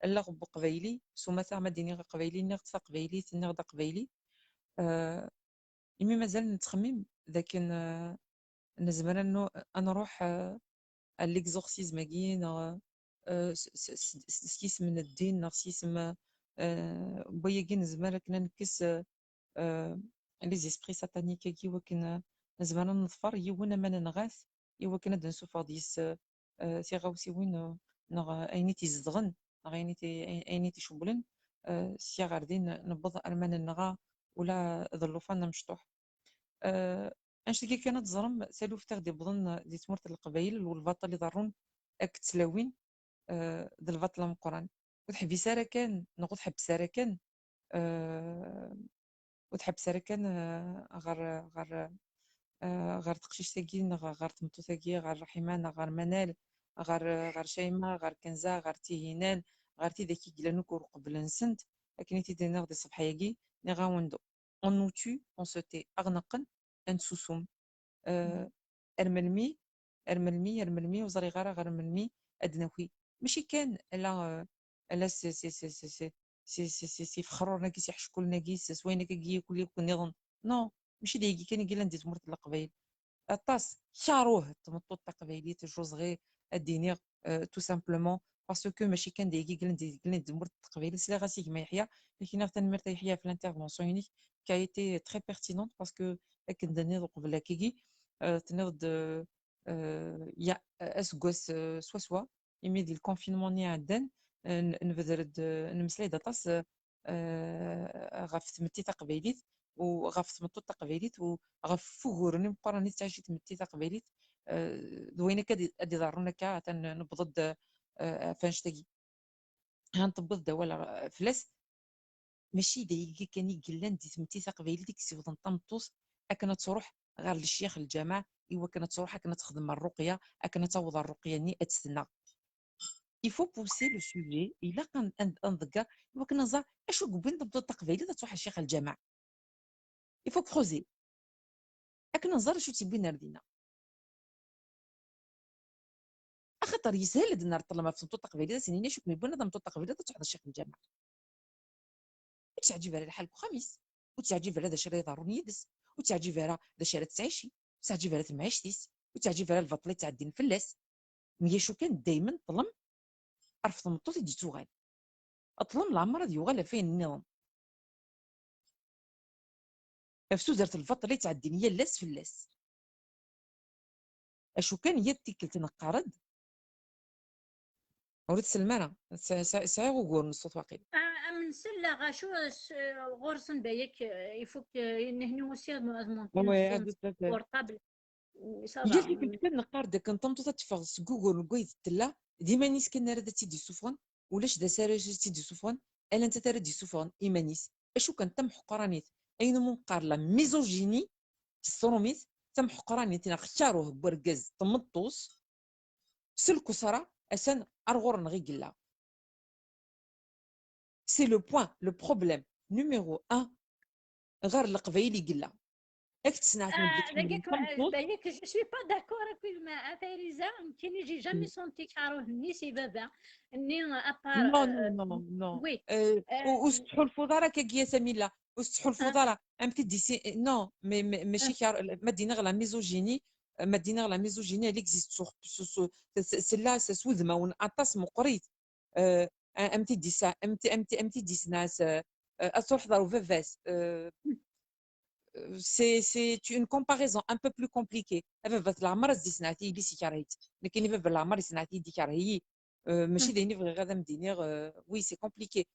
اللاغ بقبايلي سومتا مديني قبايلي نيغ قبايلي تنيغ قبايلي إمي مازال نتخمم لكن نزمر انه نروح ليكزورسيزم كي سيسم من الدين سيسم بويا نزمر كنا نكس لي زيسبري ساتانيك كي وكنا نزمر نظفر يونا ما نغاث يوا كنا دنسو فاديس سي غاوسي وين نغ اينيتي زدغن اينيتي شبلن سي غاردين نبض ارمان النغا ولا ظلوفان مشطوح. انشتي كانت زرم سالوف تاغدي بظن دي تمرت القبايل والباطل اللي ضرون تسلاوين د الباطل مقران وتحبي سارة كان نقول حب سارة كان وتحب سارة كان غير تقشيش تاكي غير تمطو تاكي غير رحيمان غير منال غير شيماء غير كنزة غير تيهينان غير تي ذاكي كلانوك قبل نسنت لكن تي دينا غدي صبحياكي ني غاوندو اون نوتو اون سوتي اغنقن ان سوسوم ارملمي ارملمي وزري غير ملمي ادنوي ماشي كان لا سي فخرور ناكيس يحشكل ناكيس سوينا كي كل يكون نظن نو ماشي دايقي كان يقول ندير تمرت القبايل الطاس شاروه تمطط قبايلي تجوز غير الدينيغ تو سامبلومون باسكو ماشي كان دايقي قال ندير تمرت القبايل سلا غاسيك ما يحيى لكن غتن مرت يحيى في الانترفونسيون يونيك كي ايتي تري بيرتينونت باسكو كان دنيغ قبل كيكي تنض يا اسكوس سوا يمي ديال الكونفينمون ني عندن نبدرد نمسلاي داطاس غاف تمتي تقبيليت وغاف تمطو تقبيليت وغاف فغورني مقارني تعيشي تمتي تقبيليت دوينا كادي ضرونا كا نبضد فانشتاكي هنطبض ولا فلاس ماشي دايقي كان يقلان دي تمتي تقبيليت ديك سيفضن طمطوس اكنا تروح غير للشيخ الجامع ايوا كانت تروح كانت تخدم الرقيه كانت توضع الرقيه ني اتسنى il faut pousser le sujet الا كان انضقا ايوا كنا نزار اشو قبل نبدو التقبيلي تروح الشيخ الجامع il faut creuser اكنا نزار شو تبي نردينا اخطر يسهل دنا طلما في صوت التقبيلي سنين شوف من بنا ضمن التقبيلي تروح الشيخ الجامع وتعجب على الحلق خميس وتعجب على ذا شري ضروري يدس وتعجب على ذا شري تعيشي وتعجب على المعيشتيس وتعجب على الفطلي تاع الدين فلاس مي شو كان دائما طلم عرفت مطوط يجي توغال اطلم العمر دي يوغال فين النظام في وزاره الفطلي تاع الدنيا لاس فلاس اشو كان يديك تنقرض ورد سلمانه ساعه وقور الصوت واقيل من سلا غاشو غورسن بايك يفك نهني وسير مونتين بورطابل يجي كنت كنقار داك نطمطو تتفغ سكوغور نقوي تلا ديما نيس كنا راه تيدي سوفون ولاش دا سارج تيدي سوفون الا انت ترى دي سوفون ايمانيس اشو كان تم حقرانيت اين منقار لا ميزوجيني الصروميت تم حقرانيت اختاروه بركاز طمطوس سلكو صرا اسان ارغور نغي قلا سي لو بوين لو بروبليم نيميرو 1 غير القبايلي قلا راك تسنعتني بالك جو سوي با داكور مع فارزه يمكن يجي جامي سونتي كارو ني سي بابا ني ابار نو وي وستحو الفضاره كيا سميله وستحو الفضاره ام تدي نو ماشي كار مدينه غلا ميزوجيني مدينه غلا ميزوجيني اللي اكزيست سلا سوذما ونعطاس مقريت ام تدي سا ام تدي سناس اصوح ضرو فافاس c'est une comparaison un peu plus compliquée. العمر ديسناتي اللي سيكاريت لكن يبقى العمر ديسناتي دي كارهي ماشي ديني بغي غادا مدينير وي سي كومبليكي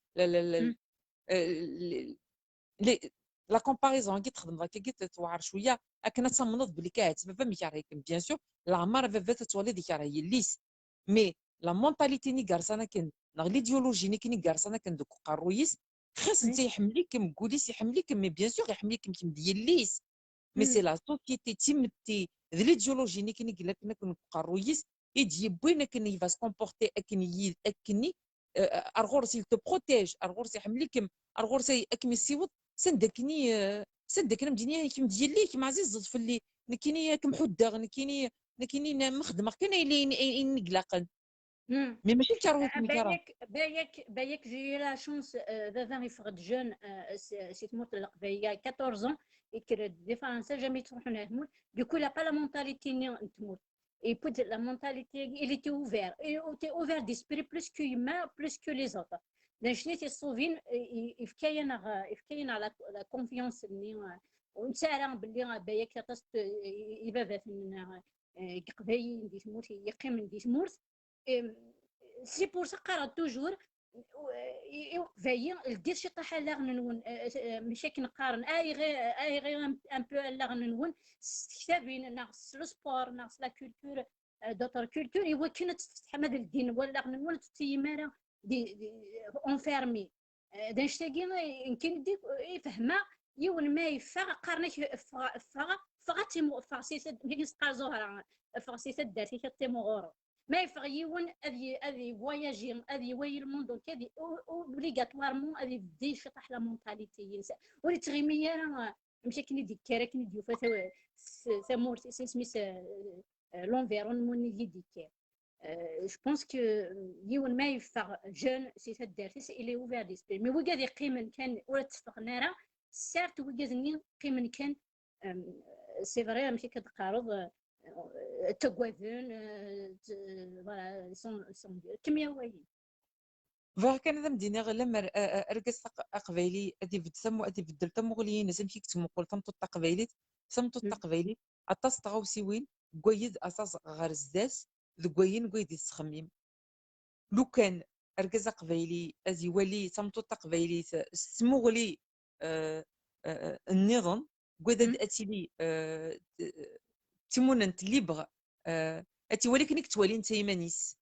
لا كومباريزون كي تخدم كي توعر شويه اكنا تمنض بلي كاعت بابا ميكارهيك بيان سور العمر بابا تولي دي كارهي ليس مي لا مونتاليتي ني كارسانا كان ليديولوجي ني كني كارسانا كان دوك قرويس خاص انت يحمليك مقوليس يحمليك مي بيان سور يحمليك كم دياليس مي سي لا سوسيتي تيمتي ذليديولوجي ني كني قال لك كن قرويس يجي بوين كني فاس كومبورتي اكني ارغورس يل تو بروتيج ارغورس يحمليك ارغورس اكمي سيوط سندكني مدينيه كم ديالي كم عزيز في اللي نكيني كم حده نكيني مخدمه كاين اللي نقلقن مي ماشي كاروي كمي بايك جي لا شونس ذا يفقد جون سي تموت القبايه 14 يكر دي فرنسا جامي تروحوا نهمون دوكو لا با لا مونتاليتي ني تموت اي بوت لا مونتاليتي il était ouvert et ouvert d'esprit plus que humain plus que les autres داك شنو تيصوفين يفكاين على لا كونفيونس ني ونسارع باللي بايك تاس يبابا قبايل دي تموت يقيم دي تموت سي بور سا قرا توجور فايي الدير شي طاحه لا غنون ماشي كنقارن غير ان بو لا غنون كتابين ناقص لو سبور ناقص لا كولتور دوطر كولتور ايوا كانت تفتح هذا الدين ولا غنون تيمارا دي اونفيرمي دانشتاكي يمكن ديك يفهمها يون ما يفا قارنك فغا تيمو فاسيسه ملي نسقى زهره فاسيسه دارتي تيمو ما يفغ يون هذه فواياجي هذه واي الموند دونك هذه اوبليغاتوارمون هذه بدي شطح لا مونتاليتي ولي تغيميه راه ماشي كني ديكارا كني ديوفا سمور سميس لونفيرونمون اللي ديكار جو بونس كو يون ما يفغ جون سي سا دارتي سي الي اوفير ديسبي مي وكاد يقيم كان ولا تفقنا راه سيرت وكاد ني قيم كان سي فري ماشي كتقارض تقوذن فوالا سون كيميائيين فكان هذا مدينة غير لما أرقص أقبيلي أدي بدسمو أدي بدل تمغليين نزم كيك تمقول تمطو التقبيلي سمطو التقبيلي أطاس تغوسيوين قويد أساس غرزداس ذقوين قويد يسخميم لو كان أرقص أقبيلي أدي ولي سمطو التقبيلي سمغلي النظام قويد أتيلي تيمون انت ليبغ اتي ولكن كنت تولي انت يمانيس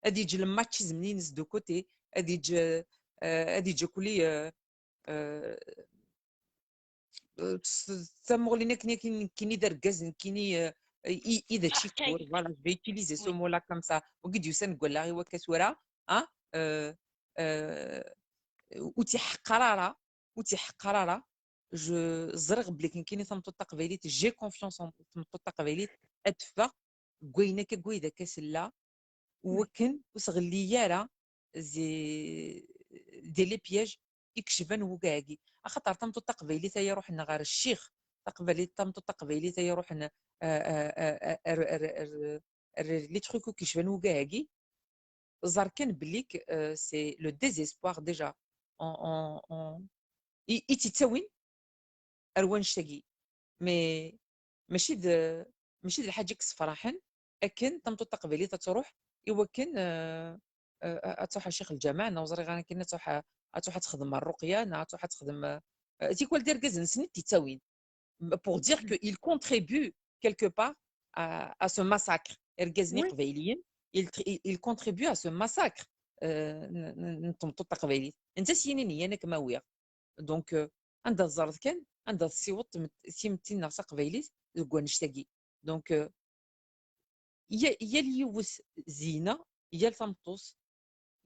ادي يجي الماتشز منين دو كوتي ادي يجي كلي سامغلينا كيني دار غازن كيني اذا تشي كور فوالا جو يوتيليزي سو مو لا كوم سا وقد يوسن نقول لها هو كسوره ها وتي حقراره جو زرغ بلي كاين ثمطو التقبيليت جي كونفيونس ثمطو التقبيليت ادفا كوينا كويدا كسلا وكن وسغليارا زي دي لي بياج يكشفن وكاكي اخطر ثمطو التقبيليت هي روحنا غير الشيخ تقبلي ثمطو التقبيليت هي روحنا لي تروكو كيشفن وكاكي زار كان بليك سي لو ديزيسبوار ديجا اون يتساوين اروان شتاقي مي ماشي الحاجه كصفراحن اكن تمطو التقبيلي تروح ايوا كان اتوحى شيخ الجامع نوزري غانا كنا اتوحى تخدم الرقيه اتوحى تخدم تيكوال دير كازن سنيت تيتاوين pour dire que il contribue quelque part à ce massacre ergazni قبيليين il contribue à ce massacre نتمطو التقبيلي انت سينيني انا كماويه دونك عندها الزرد كان عندها الصوت سيمتين ناقصه قبيليت كوا نشتاقي دونك يا اليوس زينه يا الفامطوس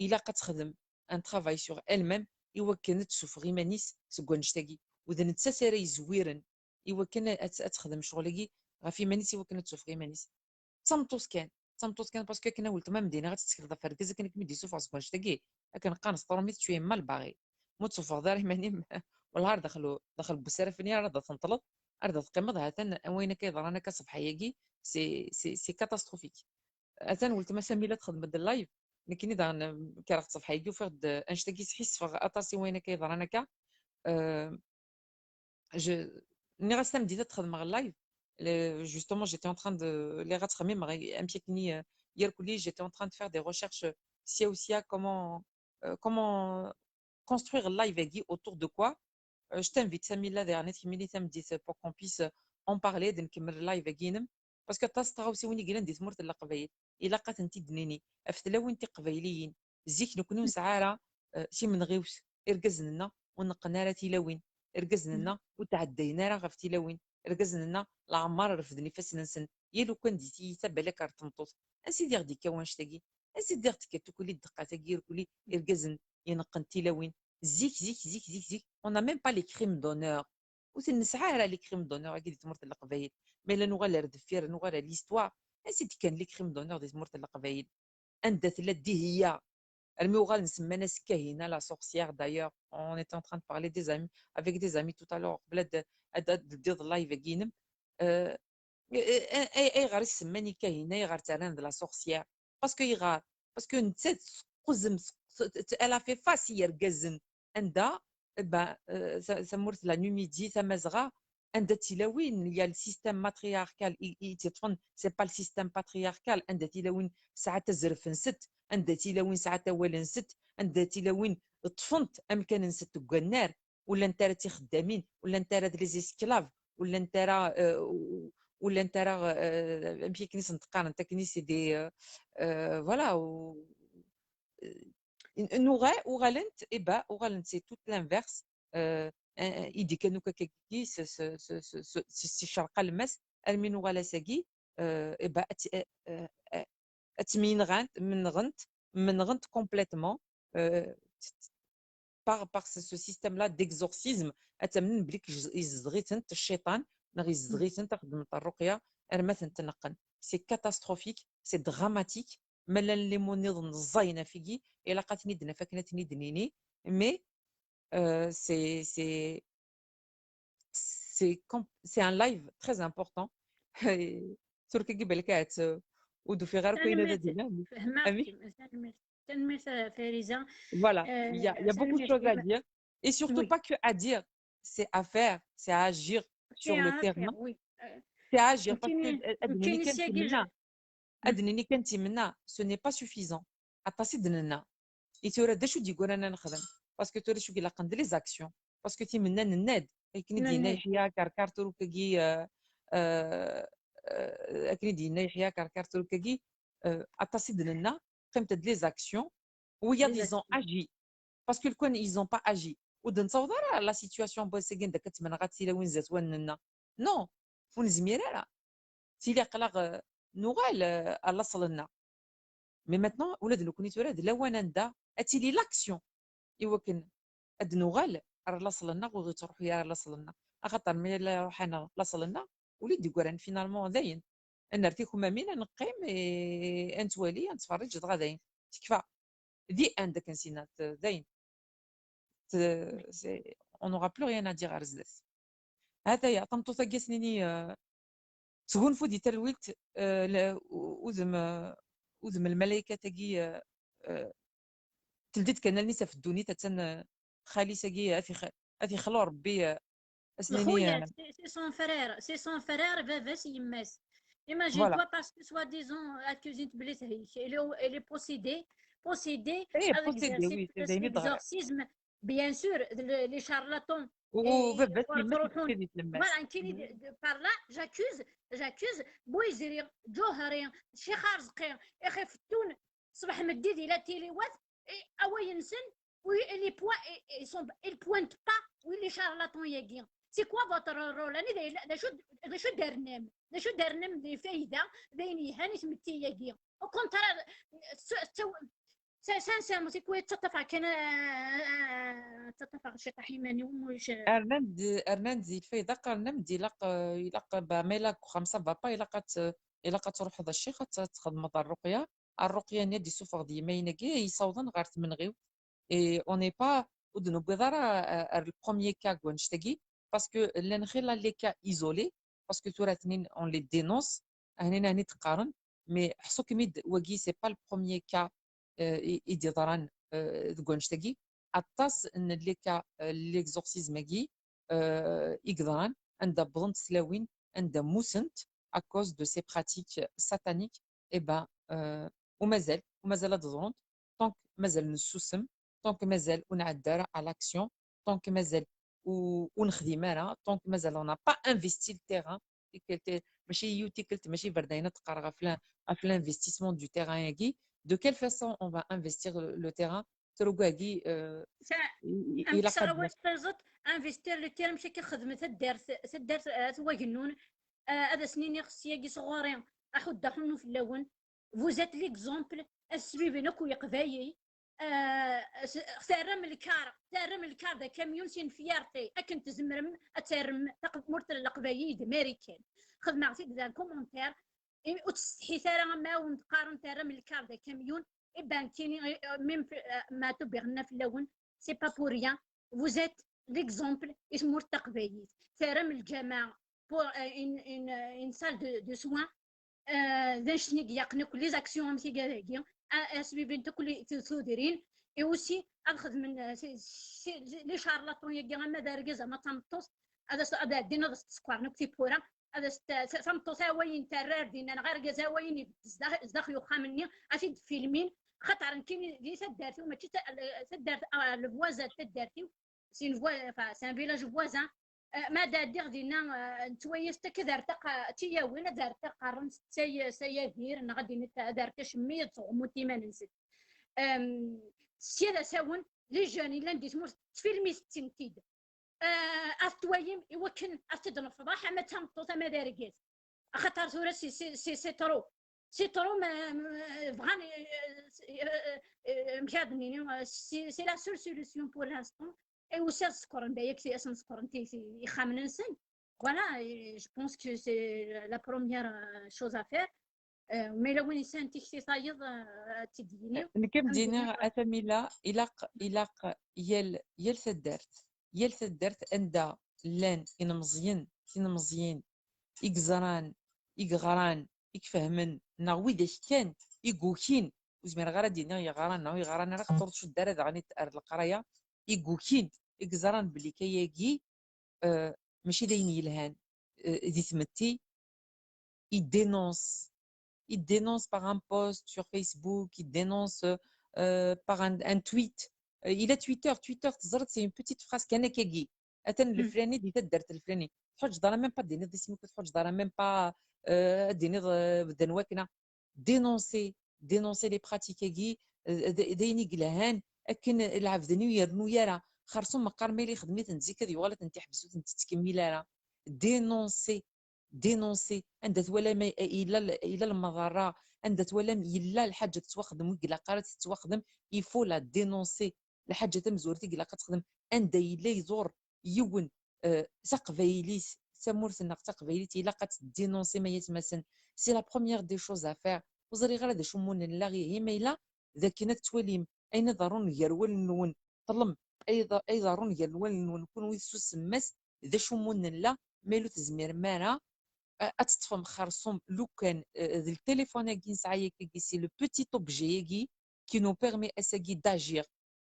الا كتخدم ان ترافاي سور ال ميم ايوا كانت تسوفغي مانيس كوا نشتاقي واذا نتا ساري زويرن ايوا كان تخدم شغلكي غافي مانيس ايوا كانت تسوفغي مانيس تمطوس كان باسكو كنا ولت ما مدينه غتسكر فركز كان كمدي سوفغ كوا نشتاقي كان قانص طروميت شويه مال باغي متصفغ دار ماني والله دخل بساره فيني راه تنطلط ارض تقيمض هاتن وين كيضرانا كصبحياكي سي كاتاستروفيك هاتن ولت ما سامي لا تخدم د اللايف لكن اذا كرا صبحياكي وفرد انشتاكي سحيس فغ اطاسي وين كيضرانا كا جو ني غاسام بديت تخدم غ اللايف justement j'étais en train de les rattraper امشيكني يركلي j'étais en train de faire des recherches سيا comment construire le live autour de quoi je t'invite Samila dernier Mili samedi pour qu'on puisse en parler de نكمل live كينم باسكو تاستغاو سيوني قلنا ديت مرت القبايل الا قات انت دنيني افتلاو انت قبايليين زيك نكونوا سعاره شي من غيوس اركزنا ونقنا راه تيلاوين اركزنا وتعدينا راه غف تيلاوين اركزنا العمار رفدني فاسنسن يا لو كان ديتي تبع لك رتمطوط اسيدي غدي كوان شتاقي اسيدي غتك تكولي الدقه تاكير كولي اركزن ينقن تيلاوين زيك on n'a même pas les crimes d'honneur وسنسعى على لي كريم دونور كي تمرت القبايل مي لا نوغال ردفير نوغال ليستوار اسيدي كان لي كريم دونور دي تمرت القبايل اندت لدي هي الموغال نسمى ناس كاهنه لا سورسيير دايوغ on était en train de parler des amis avec des amis tout à l'heure بلاد ديض لايف كينم اي غير سماني كاهنه يغار تران لا سورسيير باسكو نتات قزم elle a fait face hier gazن عندها سمورت لا نوميدي ثمازغا عند تيلاوين il y a le système matriarcal يتفن c'est pas le système patriarcal عند تيلاوين ساعات تزرف نست عند تيلاوين ساعات اول نست عند تيلاوين طفنت امكان نست النار ولا انت راه خدامين ولا انت راه لي زيسكلاف ولا انت راه ولا انت راه ماشي كنيس نتقارن انت كنيس دي فوالا وغالنت إبا وغالنت سي توت لانفيرس إيدي كانوا كاكي سي شرق المس المين وغالا ساكي إبا أتمين غانت من غنت كومبليتمون par ce système là d'exorcisme أتمنى بليك يزغيتنت الشيطان نغي يزغيتنت خدمت الرقية أرمثن تنقن سي كاتاستروفيك سي دراماتيك مالا لي مونيض الزاينة فيكي إلا قاتني دنا فكنتني دنيني مي c'est c'est un live très important تركي بالكات ودو في غير كاينه ديالنا تنميت فريزة voilà il y a beaucoup de choses à dire et surtout pas que à dire c'est à faire c'est à agir sur le terrain c'est à agir parce que أدنيني كنتي منا ce n'est pas suffisant أطاسي دننا يتورا دا شو ديقول أنا نخدم باسكو تورا شو كي لاقن دي لي زاكسيون باسكو تي منا نناد كني دينا يحيى كاركارتو كاكي كني دينا يحيى كاركارتو كاكي أطاسي دننا قيمت دي لي زاكسيون ويا ديزون اجي باسكو الكون ils ont pas agi ودنصوض راه لا سيتوياسيون بوسيكين داك تمن غاتسيلا وين زات وننا نو ونزميرا راه تيلي قلاغ نوغال الله صلنا مي ماتنون ولاد لو كونيت ولاد لوانا ندا اتيلي لاكسيون يوكن اد نوغال الله صلنا وغي تروح يا الله صلنا خاطر مي لا روحنا الله صلنا وليدي كوران فينالمون داين انا رتيكم مين نقيم انت ولي نتفرج غاداين تكفى دي اند كنسينات داين on n'aura plus rien à dire على زداس هذا يا طمطو ثقي سنيني تقول فودي ترويلت وذم الملائكه تاقي تلديت كان النساء في الدنيا تتن خالي ساقي هذي خلو ربي خويا سي سون فرير فافاس يماس imagine toi parce que soi-disant accusé de blessé elle est possédée avec l'exorcisme bien sûr les charlatans وفافاس يماس voilà par là j'accuse بويزري جوهري شي خارزقي اخي فتون صباح مديد الى تيليوات اوين سن les points ils pointent pas les charlatans ياكي سي كوا فوتر رول انا شو درنم دي فايده دايني هاني سمتي ياكي او كونترا سانسيرمون سي كوا تتفق كان تتفق شي طحيماني ومش ارناند زيد فايده قرنم دي يلق باميلا خمسه بابا الا تروح هذا الشيء تخدم الرقيه ندي سوفر دي ماينكي يصوضن غير تمنغيو اي اوني با ودنو بغدارا البروميير كا كونشتاكي باسكو لان خير لي كا ايزولي باسكو توراتنين اون لي دينونس هنا نتقارن مي حسو كميد وكي سي با البروميير كا يدي ضران كونشتاكي اطاس ان لي كا ليكزورسيزماكي يقدران عند بلنت سلاوين عند موسنت à cause de ces pratiques sataniques et ben ومازال تظن طونك مازال نسوسم طونك مازال ونعدر على لاكسيون طونك مازال ونخدم انا طونك مازال انا با انفيستي التيران ماشي يوتي قلت ماشي بردينا تقرا في الانفستيسمون دو تيران ياكي دو كيل فاسون اون فا انفستير لو تيران تروكاكي الى قد انفستير لو تيران ماشي كخدمه الدرس واجنون هذا سنين خصياكي صغارين احد دخلوا في اللون فوزات ليكزومبل السبيبي نكو يقبايي ترم الكار دا كاميون سين فيارتي اكن تزمرم اترم مرتل القبايي امريكان خذ معطي دا كومونتير وتستحي ثرا ما ونتقارن ترم الكار دا كاميون ابان كيني ميم ما تبغنا في اللون سي با بور ريان فوزات ليكزومبل اسمه التقبايي ترم الجماعه pour une salle de soins دنشنيك يقنك لي زاكسيون متي كاكي اسبيبين تكل تسودرين اي اوسي اخذ من لي شارلاتون ياكي ما داركا زعما تنطوس هذا دينا السكر نكتي بورا هذا سمطو ساوين ترار دينا غير زاوين زداخ يوخا مني اشي فيلمين خاطر كاين دي سدارتي وما سدارت الفوازا تدارتي سي فا سان فيلاج فوازان ما دير دينا نتويس كذا ارتقى تيا وين دار قرن سيادير غادي دار شميه تغموتي ما ننسى سيدا ساون لي جون الا نديت فيلمي ستنتيد استويم يوكن استدن الفضاحه ما تنطو ما داركيت خاطر ثورة سي ترو ما بغاني مشادني سي لا سول سوليسيون بور لانستون اي وسال سكورن بايك سي اسم سكورن تي يخامن نسن فوالا جو بونس كو سي لا بروميير شوز ا فير مي لو وين انسان تيكسي صايد تديني نكم دينا اثميلا الاق يل سدرت اندا لان ان مزيين يقزران يقغران يكفهمن ناوي داش كان يقوكين وزمير غير دينا يغران ناوي يغران راه خطرت شو دار هذا غني تارد القرايه يقوكين يقزران بلي كياكي ماشي داين يلهان دي تمتي il dénonce par un post sur Facebook, il dénonce par un tweet. Il a Twitter, c'est une petite phrase كانكاكي اتن الفلاني دي تدرت الفلاني تحوج دارا ميم با ديني اسمك تحوج دارا ميم با ديني بدن واكنا دينونسي لي براتيكاكي دايني قلهان اكن العبدني ويرنو يرا خرصو مقار ميلي خدميت نزيك هذه ولا تنتي حبسو تنتي تكملي راه دينونسي عندها تولا الى المضره عندها تولا الا الحاجه تتوخدم وكلا قرات تتوخدم يفو لا دينونسي الحاجه تمزورتي كلا كتخدم عندها الا يزور يون سقفيليس سمورت النق سقفيليتي الا دينونسي ما يتمسن سي لا بروميير دي شوز افير وزري غير هذا شمون لاغي هي ميلا ذاك تواليم اين ضرون يرول نون طلم اي ضرون يرول نون كون ويسو سماس ذا شمون لا ميلو تزمير مانا اتطفم خرصوم لو كان ذا التليفون كي نسعى كي سي لو بوتي اوبجي qui nous permet d'agir.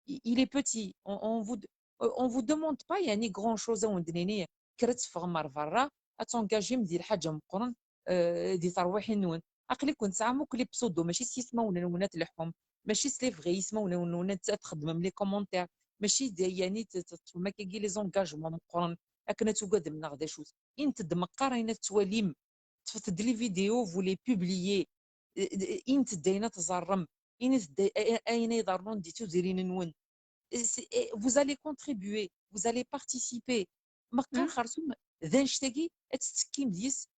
Il est petit, on vous demande pas يعني grand chose وندنيني كرت فغمر فرا اتونجاجي مدير حاجه مقرن دي ترويحي نون عقلي كنت سامو كلي بسودو ماشي سيسمو ونونات الحكم ماشي سلي فغي يسمو ونونات تخدم لي كومونتير ماشي يعني ما كيجي لي زونجاجمون مقرن اكنا توقد من غدا شوز انت دمقار اين تواليم تفت لي فيديو فولي بوبليي انت داينا تزرم اين يضرون ديتو ديرين نون vous allez contribuer vous allez participer مقار خرصوم ذا نشتاقي تستكيم ديس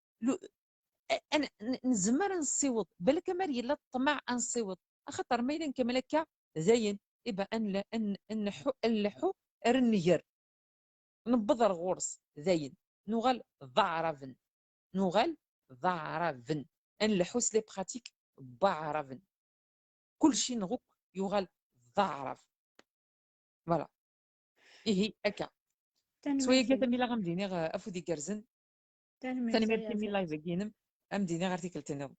انا نزمر نصيوط بالك ماري لا الطمع نصيوط اخطر ميلان كمل هكا زين يبقى ان نلحو رنير نبضر غورس زين نوغال ضعرفن نلحوس لي براتيك بعرفن كلشي نغوك يوغال ضعرف فوالا إيه هكا سويا كاتا ميلا غمديني افودي كرزن تاني ميرسي ميلا يبقينم امديني غير تيكلتني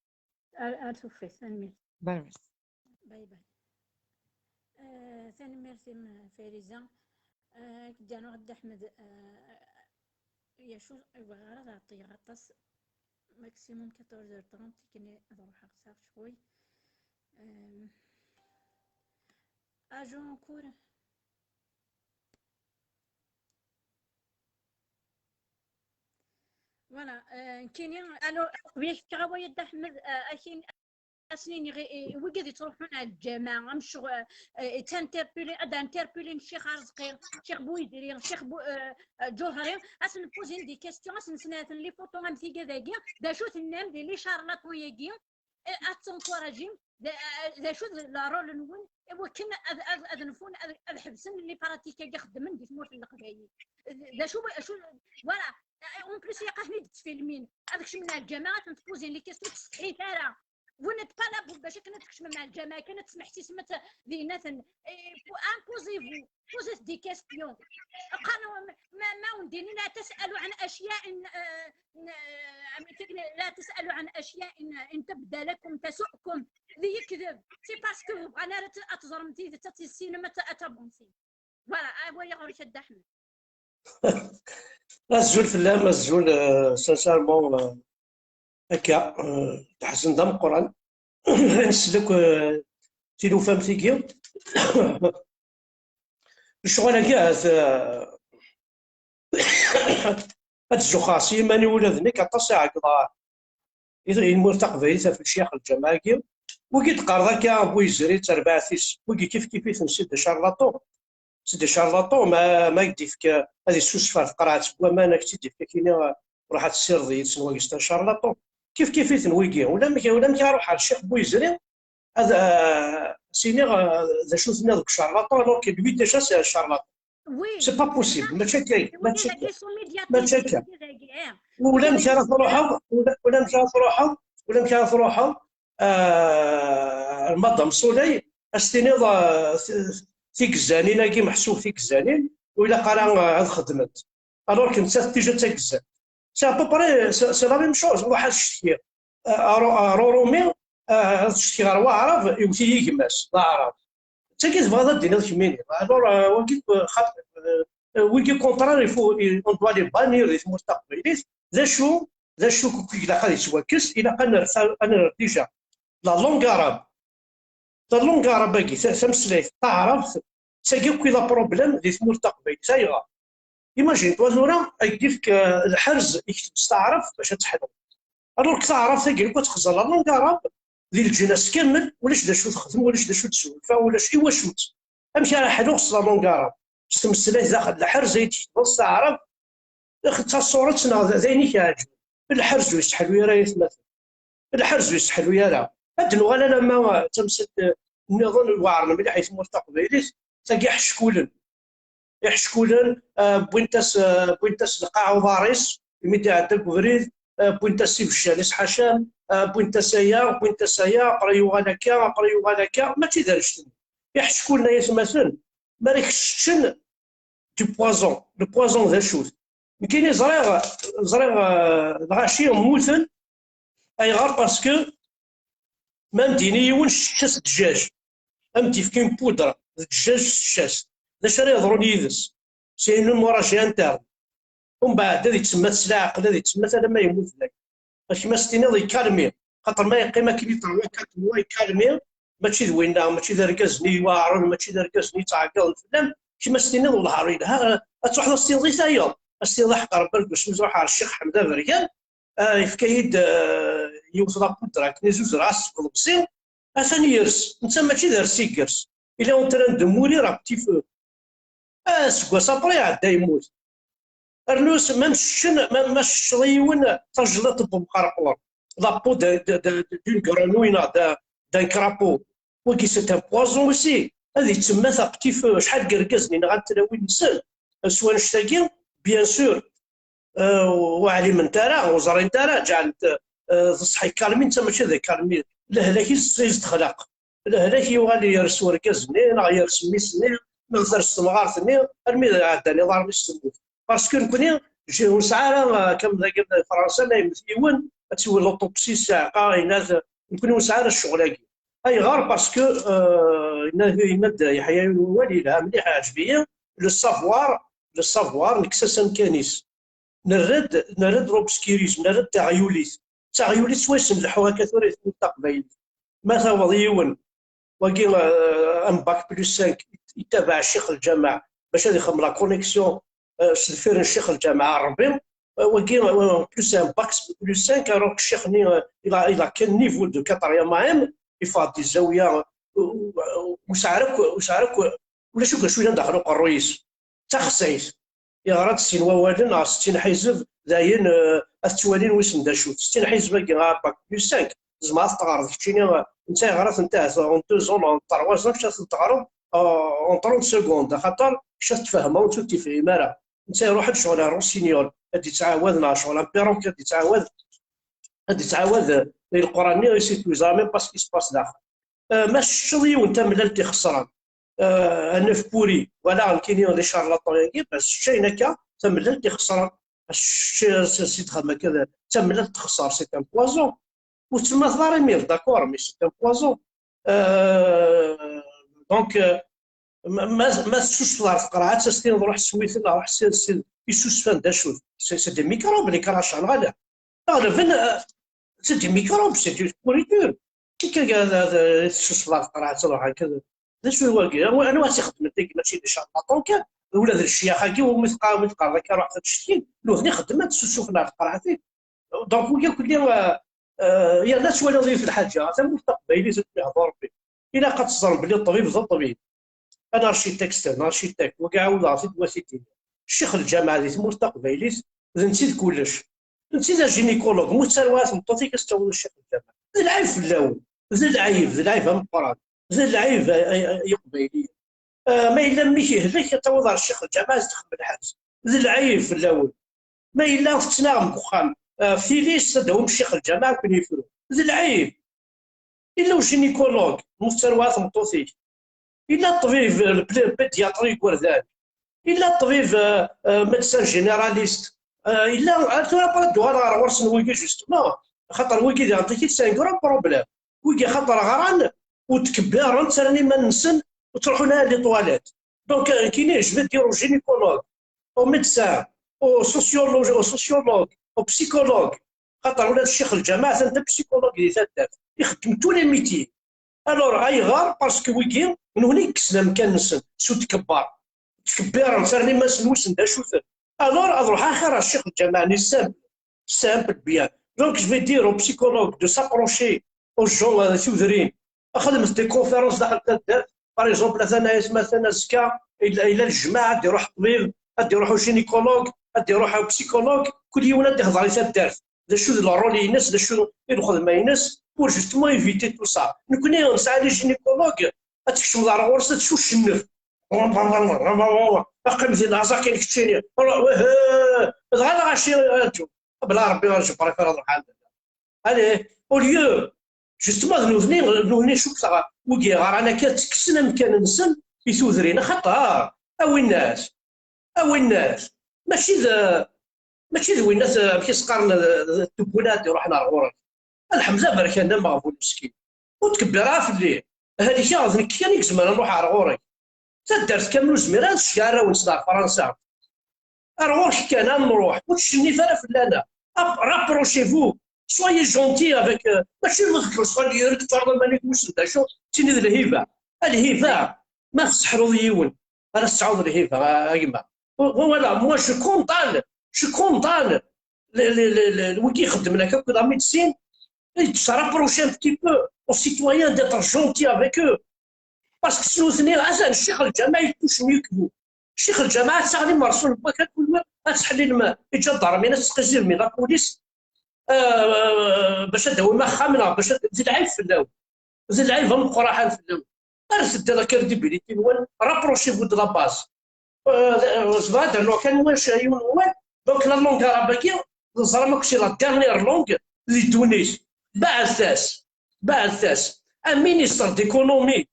اتوفي ثاني باي باي ثاني ميرسي فارزة كدانو غدا احمد يا شو غير نعطي غطاس ماكسيموم 14h30 كني نروح اقصر شوي اجون كور فوالا كاينين الو قبيله كغاوي يد احمد اكين سنين وقد تروحون على الجامعه مش تانتربيلي انتربيلي الشيخ رزقي الشيخ بويدري الشيخ جوهري اسن بوزين دي كيستيون اسن سناتن لي فوتو غامتي كذاكي دا شو تنام دي لي شارلاتون ياكي اتونكوراجيم دا شو لا رول نون وكن اذنفون الحبسن اللي براتيكا يخدمن دي تموت القبايل دا شو فوالا اون بليس يقهني تفيلمين هذاك شي من الجامعه تنتبوزين لي كيستيون تستحي ثاره ونت با باش كنا تكشم مع الجامعه كانت سمحتي سمت ديناتن امبوزيفو بوزيت دي كيستيون قالوا ما ونديني لا تسالوا عن اشياء لا تسالوا عن اشياء ان تبدا لكم تسؤكم ذي كذب سي باسكو انا اتزرمتي تاتي السينما اتبونسي فوالا ويا غير شد احمد الزول فلام الزول سانسيرمون هكا تحسن دم القران نسلك تيلو فهمتيكي الشغل كاع هاد الزخاصي ماني ولادني كاطاس عقضا إذا يمور تقبيليته في الشيخ الجماعي وكي تقرا كاع بويزري تربعثيس وكي كيف نسيت شارلاطون سيدي شارلاطون ما يدي فيك هذه السوسفه في قراءه وما انا كنت ديك كاينه راح تصير ضي تسنواقي شارلاطون كيف تنويقي ولا مكي روح على الشيخ بويزري هذا سيني ذا شو ثنا ذوك شارلاطون الوغ كي دوي ديجا سي شارلاطون وي سي با بوسيبل ما تشكي ما وي تشكي داكي سو ما ميدياتيزي تشكي وي ولا داكي مشى روحه ولا مشى روحه المضم سولي استنيض ثيك الزانين كي محسوب ثيك الزانين وإلا قرا هاد خدمت الوغ كنت تيجا تاكزان سي ابوبري سي لا ميم شوز واحد الشتي رومي الشتي غير واعرف يوتي يكماس لا عرف حتى كي تبغى دينا الكميني الوغ ويكي كونترار يفو اون دوا لي بانير في المستقبل ذا شو كي غادي يتواكس الى انا ديجا لا لونغ عرب لا لونغ عرباكي سمسليت تعرف ساكي كي لا بروبليم دي المستقبل سايغا ايماجين توازورا يديك الحرز يكتب تعرف باش تحلو الوغ تعرف تاكي كتخزر لا لونغ عرب ديال الجناس كامل ولاش دا شو تخدم ولاش دا شو تسولف ولاش ايوا شوت امشي على حلو خص لا لونغ عرب تمسليت داخل الحرز يتكتب تعرف اخذت صورتنا زيني كاعجب الحرز يسحلو يا رايت مثلا الحرز يسحلو يا راه هاد اللغه انا ما تمسك النظام الواعر ملي حيت مستقبلي تلقى يحشكولن بوينتاس القاع وضاريس يمد عندك بريد بوينتاس سيف الشاليس حشام بوينتاس هيا قريو غاداكا ماشي دارجتني يحشكولنا يتمثل ما راكش دو بوازون لو بوازون ذا شوت كاين زريغ الغاشي موثن اي غير باسكو ما مديني يون شاس الدجاج امتي فكين بودره الدجاج الشاس ذا شري يهضرون يدس سين المراجعه انترن ومن بعد هذه تسمى السلاعه هذه تسمى هذا ما يموت لك كيما ستيني يكالمي خاطر ما يقيم كي يطلع كاتموا يكالمي ماشي ذوينا ماشي ذا ركزني واعر ماشي ذا ركزني تعقل الفلام كيما ستيني والهارين ها تروح للستيضي ثايا الستيضي حق ربك باش نروح على الشيخ حمد بريان يفكايد يوصل بودرا كني زوج راس بالبسين ثاني يرس انت ماشي دار سيكرس الا انت ندمولي راه بتيف سكوا صابري عدا يموت ارنوس ما مش ريون تجلط بمقرقور لابو دون غرانوينا دان كرابو وكي سيت ان بوازون وسي هذه تسمى ثقتيف شحال كركزني غنتلاوي نسال سوا نشتاكي بيان سور وعلي من ترى وزرين ترى جعلت تصحي كالمين انت ماشي ذا كالمين لهلاكي سيز تخلق لهلاكي يغالي يرسو ركزني يرسم ميسني نغزر السمغارتني ارمي عداني ضربي السموت باسكو نكوني وسعاره كم ذاك فرنسا لا يمثلون تسوي لوطوبسي ساعه يناد نكوني وسعاره الشغلاكي اي غير باسكو يمد يحيى الوالي لها مليحه عجبيه لو سافوار نكساسن كانيس نرد روبسكيريز نرد تعيوليس سويسم لحوها كثير التقبيل ما هو ضيون وكي ان باك بلس 5 يتابع الشيخ الجامع باش هذا يخدم لا كونيكسيون سفير الشيخ الجامع الربيع وكي بلس ان باك بلس 5 روك الشيخ الى كان نيفو دو 4 ام يفاضي الزاويه وسعرك ولا شويه ندخلوا قرويس تخصيص يا غرات السين ووالن 60 حزب داين التوالين ويسن داشوت 60 حزب كي باك بلس 5 زعما تقارض كتشيني انت غرات نتاع اون 2 زون اون 3 زون كاش تقارض اون 30 سكوند خاطر كاش تفهمها وانت تفهم راه انت روح شغل روسينيول غادي تعاودنا شغل بيرونك غادي تعاود القراني يسيتو زامي باسكو سباس داخل ماشي وانت ملال خسران انا في بوري ولا كاينين لي شارلاطون بس شي هكا تملل خسران سي تخدم كذا تملل تخسر سي ان بوازون وتسمى ضريمير داكور مي سي ان بوازون دونك ما تشوفش في القراءات تستين نروح سويت نروح يسوسفان دا شوف سي دي ميكروب اللي كراشان غالبا سي دي ميكروب سي دي بوريتور كي تسوس في القرعه تروح هكذا دا شو هو انا واش خدمت ماشي دي شاطونكا ولا الشياخه كي ومتقارب ذاك روح تشتي لو هني خدمت تسوس في القرعه دونك ويا كل يا ناس ولا ضيف الحاجه هذا مستقبلي زاد يهضر به الا قد تصدر بلي الطبيب ذا الطبيب انا ارشيتكست انا ارشيتك وكاع ولا في دواسيتي الشيخ الجامعه اللي مستقبلي نسيت كلش نسيت جينيكولوج متسروات مطوطي كستوي الشيخ الجامعه العيب في الاول العيب هم القران العيب يقبيلي ما الا ملي يهلك يتوضع الشيخ الجامعه تخدم الحبس العيب في الاول ما الا فتناهم بخام في ليش صدهم الشيخ الجامعه كون يفرو العيب الا جينيكولوج متسروات مطوطي الا الطبيب البيدياتري وردان الا الطبيب ميدسان جينيراليست الا ترى دوار ورسن ويكي جوستومون خاطر ويكي يعطيك سي ان كرون بروبليم ويكي خاطر غران وتكبرن تراني ما نسن وتروحوا لها لي طواليت دونك كاينين جبد ديروا جينيكولوج او ميدسان او سوسيولوج او بسيكولوج خاطر ولاد الشيخ الجامعه انت بسيكولوج اللي تدار يخدم تو لي ميتي الوغ غيغار باسكو ويكي من هنا يكسنا مكان نسن سو تكبر تراني ما سنوس ندا شوف الوغ اروح اخر الشيخ الجامعي سامبل بيان دونك جو في دير او بسيكولوج دو سابروشي او جون ثوذرين اخدم دي كونفيرونس داخل تدار باغ اكزومبل مثلا زكا الى الجماعه دي يروح طبيب غادي يروحوا جينيكولوج غادي يروحوا بسيكولوج كل يوم غادي يهضر على تدار دا شو الرول ينس دا شو الخدمه ينس بور جوستومون ايفيتي تو سا نكوني نسعى لي جينيكولوج تكشف على غرسه تشوف الشنف اقل زين عزا كاين كتشيني غادا غاشي بلا ربي غنجبر في هذا الحال عليه اوليو جوستومون نوذني شوف صغا وكي غار انا كتكسنا مكان نسن يثوذرينا خطا اوي الناس ماشي ذوي الناس كيسقرن التبولات يروحنا الغرف الحمزه بركان مغفول مسكين وتكبرها في الليل هذيك غادي كان يكزمان نروح على غوري تدرت كامل زميران الشكاره ونصدر فرنسا غورك كان نروح وتشني فانا فلانا رابروشي فو سويي جونتي افيك ماشي نذكر صغير يرد فرض مالك مسند شو تيني الهيفا ما تسحروا ديون انا استعوض الهيفا ايما فوالا موا شو كونطال وكي يخدم لك هكا ميديسين se rapprocher un petit peu aux citoyens d'être gentils avec eux. Parce que si nous tenons à ça, le Cheikh al-Jama'a il touche mieux que vous. Le Cheikh al-Jama'a تساعدني مرسول بكا كل ما تحلي الماء يجي الضرب الناس تقزير من لا بوليس باش هذا ما خامنا باش زيد العيب في الاول زيد العيب هم قراحان في الاول ارسل دير كريديبيليتي وين رابروشي فو دو لا باز زاد لو كان واش يون وين دونك لا لونغ عربيه زعما كشي لا ديرنيير لونغ اللي تونس بعثاس ان مينيستر ديكونومي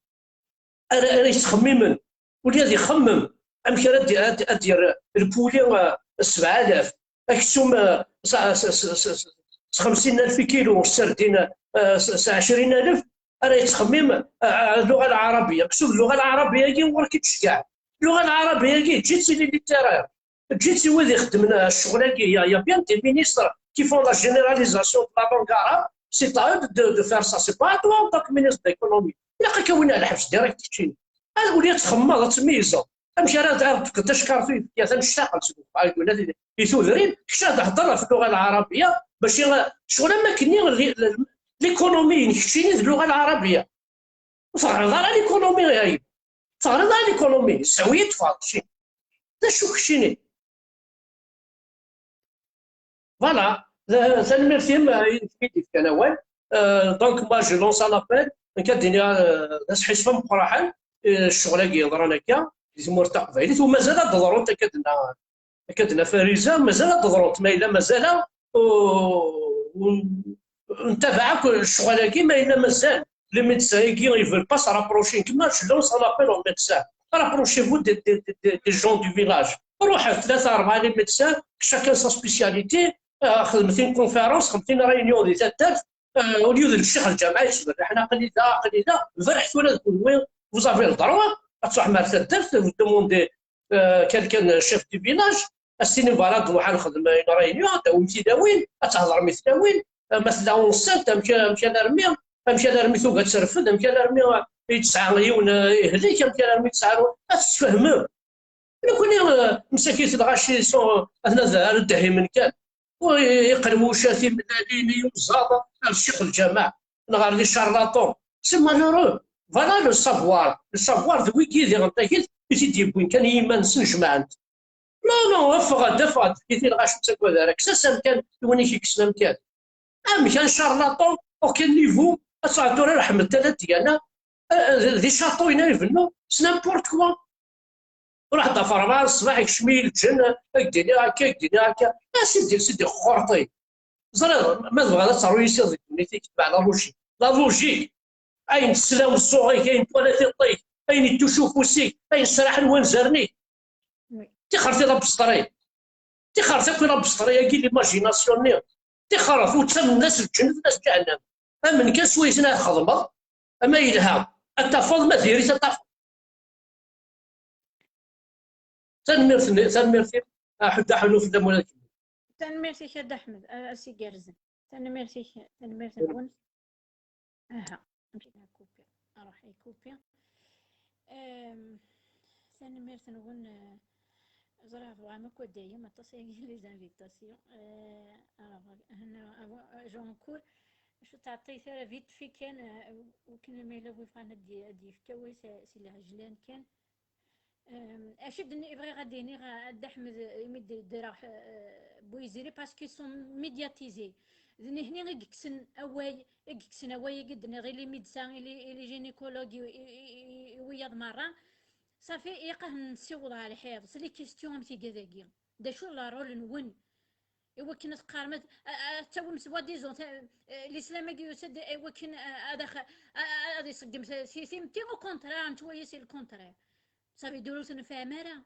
رئيس خميما ولي يخمم ام كان دير البولي 7000 اكسوم 50,000 كيلو السردين 20,000 راه يتخمم اللغه العربيه كسو اللغه العربيه كي ورك تشكاع اللغه العربيه كي جيتي لي ليتيرير جيتي هو اللي خدمنا الشغله كي يا بيان دي مينيستر كي فون لا جينيراليزاسيون دو لا لونغ عرب سي تا دو فار سا سي با توا اون طاك مينيستر ديكونومي الا كوننا الحبس ديريكت تشين هذا وليت تخمم تميزو امشي راه تعرف تشكر فيه يا تنشتاق تقول يثوذرين كشا تهضر في اللغه العربيه باش شغل ما كاينين ليكونومي نكشيني باللغه العربيه وصغر على ليكونومي غايب صغر على ليكونومي سويه فاطشي دا شو كشيني فوالا تنمرتي ما يفيدك كان اول دونك ما جو لونس ان ابل كديني ناس حسفهم قراحا الشغله كي يهضرون هكا مرتق فايليت ومازال تضرون كدنا فريزه مازال تضرون ما الا مازال نتابعك الشغل كيما الا مازال لي ميدسان كي يفول با سابروشين كيما شلون سابيل او ميدسان رابروشي فو دي جون دو فيلاج روح 3 4 لي ميدسان شاكان سا سبيسياليتي خدمتين كونفيرونس خدمتين ريونيون دي تاع وليو الشيخ الجامعي يسمى حنا قليله فرحت ولا وين فوزافي الدروا تصح ما تدرت vous demandez quelqu'un chef du village السيني بلاد وحال نخدم رينيو داومتي داوين تهضر مثلاوين مثلا ونسات مشى لارمي مشى لارمي توقع ترفد مشى لارمي يتسعى يون يهليك مشى لارمي تسعى تفهموا لو كنا مساكين الغاشي سو هنا الدهي من كان ويقلبوا شاتي مدالين يوزاضه الشيخ الجماعه نغار لي شارلاطون سما نورو فوالا لو سافوار ذوي كي غنطيكيت يتي بوين كان يمان سنجمعت لا فغاد كيتي الغاشي تاكو دارك ساسا كان وين كيكسنا كان كان شارلاطون اوكي نيفو اصعدوا رحمه ثلاث ديالنا ذي شاطوين يفنوا سنامبورت كوا روح ضفر مع الصباح يكشمي الجن يديني هكا يديني هكا سيدي خورطي زرا ما تبغى لا تصاروي يصير الدنيا تتبع لا لوجيك اين السلام الصغير كاين بوالاتي الطيك اين تشوف وسيك اين السراح الوانزرني تخرتي لا بسطري تخرتي كي لا بسطري كي ليماجيناسيون تخرف وتسمى الناس الجنة الناس جهنم من كان سويسنا خدمه اما يلها التفاضل ما ديري تتفاضل تنميرتي حد حلو في الدم ولا تنميرتي شاد احمد اسي كارزن تنميرتي نون نمشي كوبي اروح كوبي تنميرتي نون زرا فوالا كو دايما تصيغ لي زانفيتاسيون هنا جونكور شو تعطي ثرا فيت في كان وكنا ميلا وفانا دي فكاوي سي العجلان كان اشدني ابغي غاديني غاد احمد يمد دراح بويزيري باسكو سون ميدياتيزي ذني هني غيكسن اواي قدني غير لي ميدسان لي جينيكولوجي وياض مره صافي يقاه نسيوض على الحيط سلي كيستيون امتي كذاكي دا شو لا رول نون ايوا كنا تقارمت تاو مسوا ديزون الاسلام كي يسد ايوا كان هذا هذا يصقم سي متي او كونترا نتويا سي الكونترا صافي دروس نفهم راه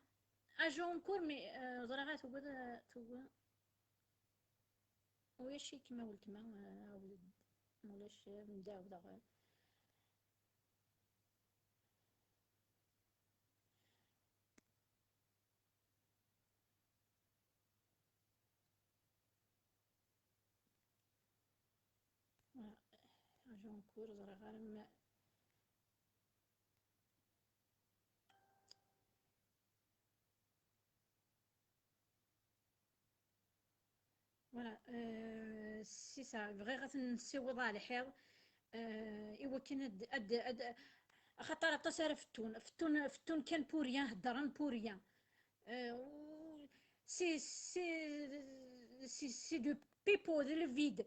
اجون كور مي زرا تو ويشي كيما قلت ما مولاش نداو دغيا اجون كور زرا غير فوالا سي سا بغي غنسيوض على الحيط ايوا كان خاطر تصرف فتون كان بوريان هضران بوريان سي دو بيبو دو لو فيد